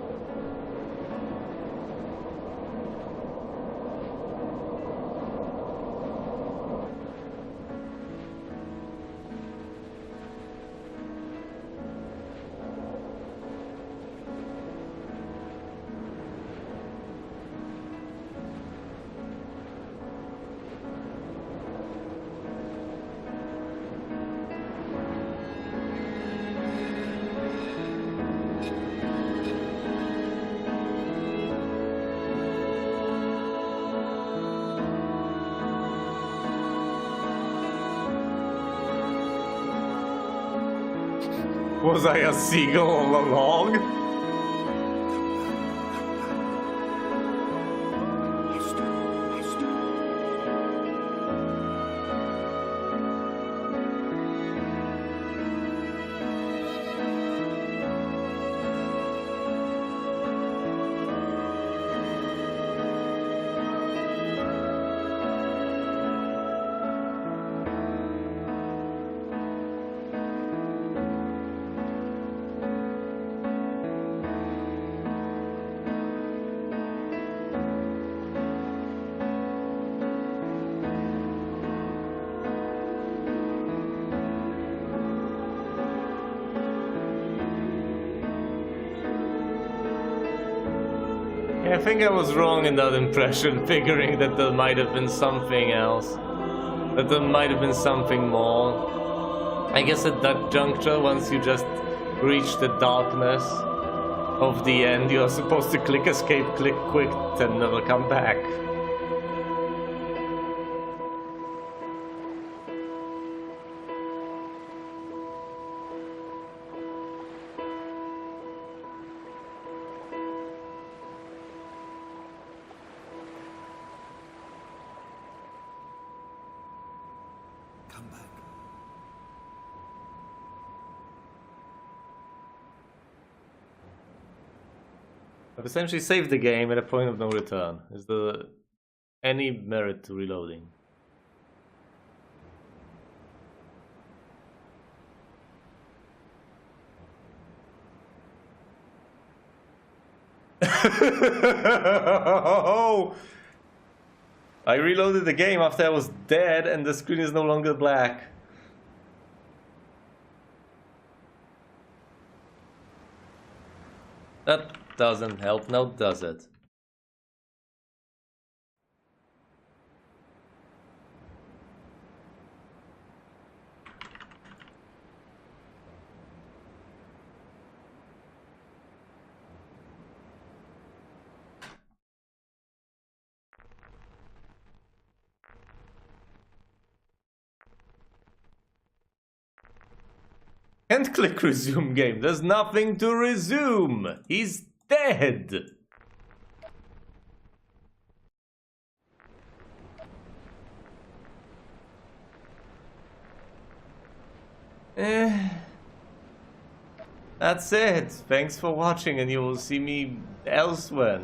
Was I a seagull all along? I think I was wrong in that impression, figuring that there might have been something else. That there might have been something more. I guess at that juncture, once you just reach the darkness of the end, you're supposed to click escape, click quit, and never come back. I've essentially saved the game at a point of no return. Is there any merit to reloading? I reloaded the game after I was dead and the screen is no longer black. That doesn't help now, does it? And click resume game. There's nothing to resume. He's dead. That's it. Thanks for watching and you will see me elsewhere.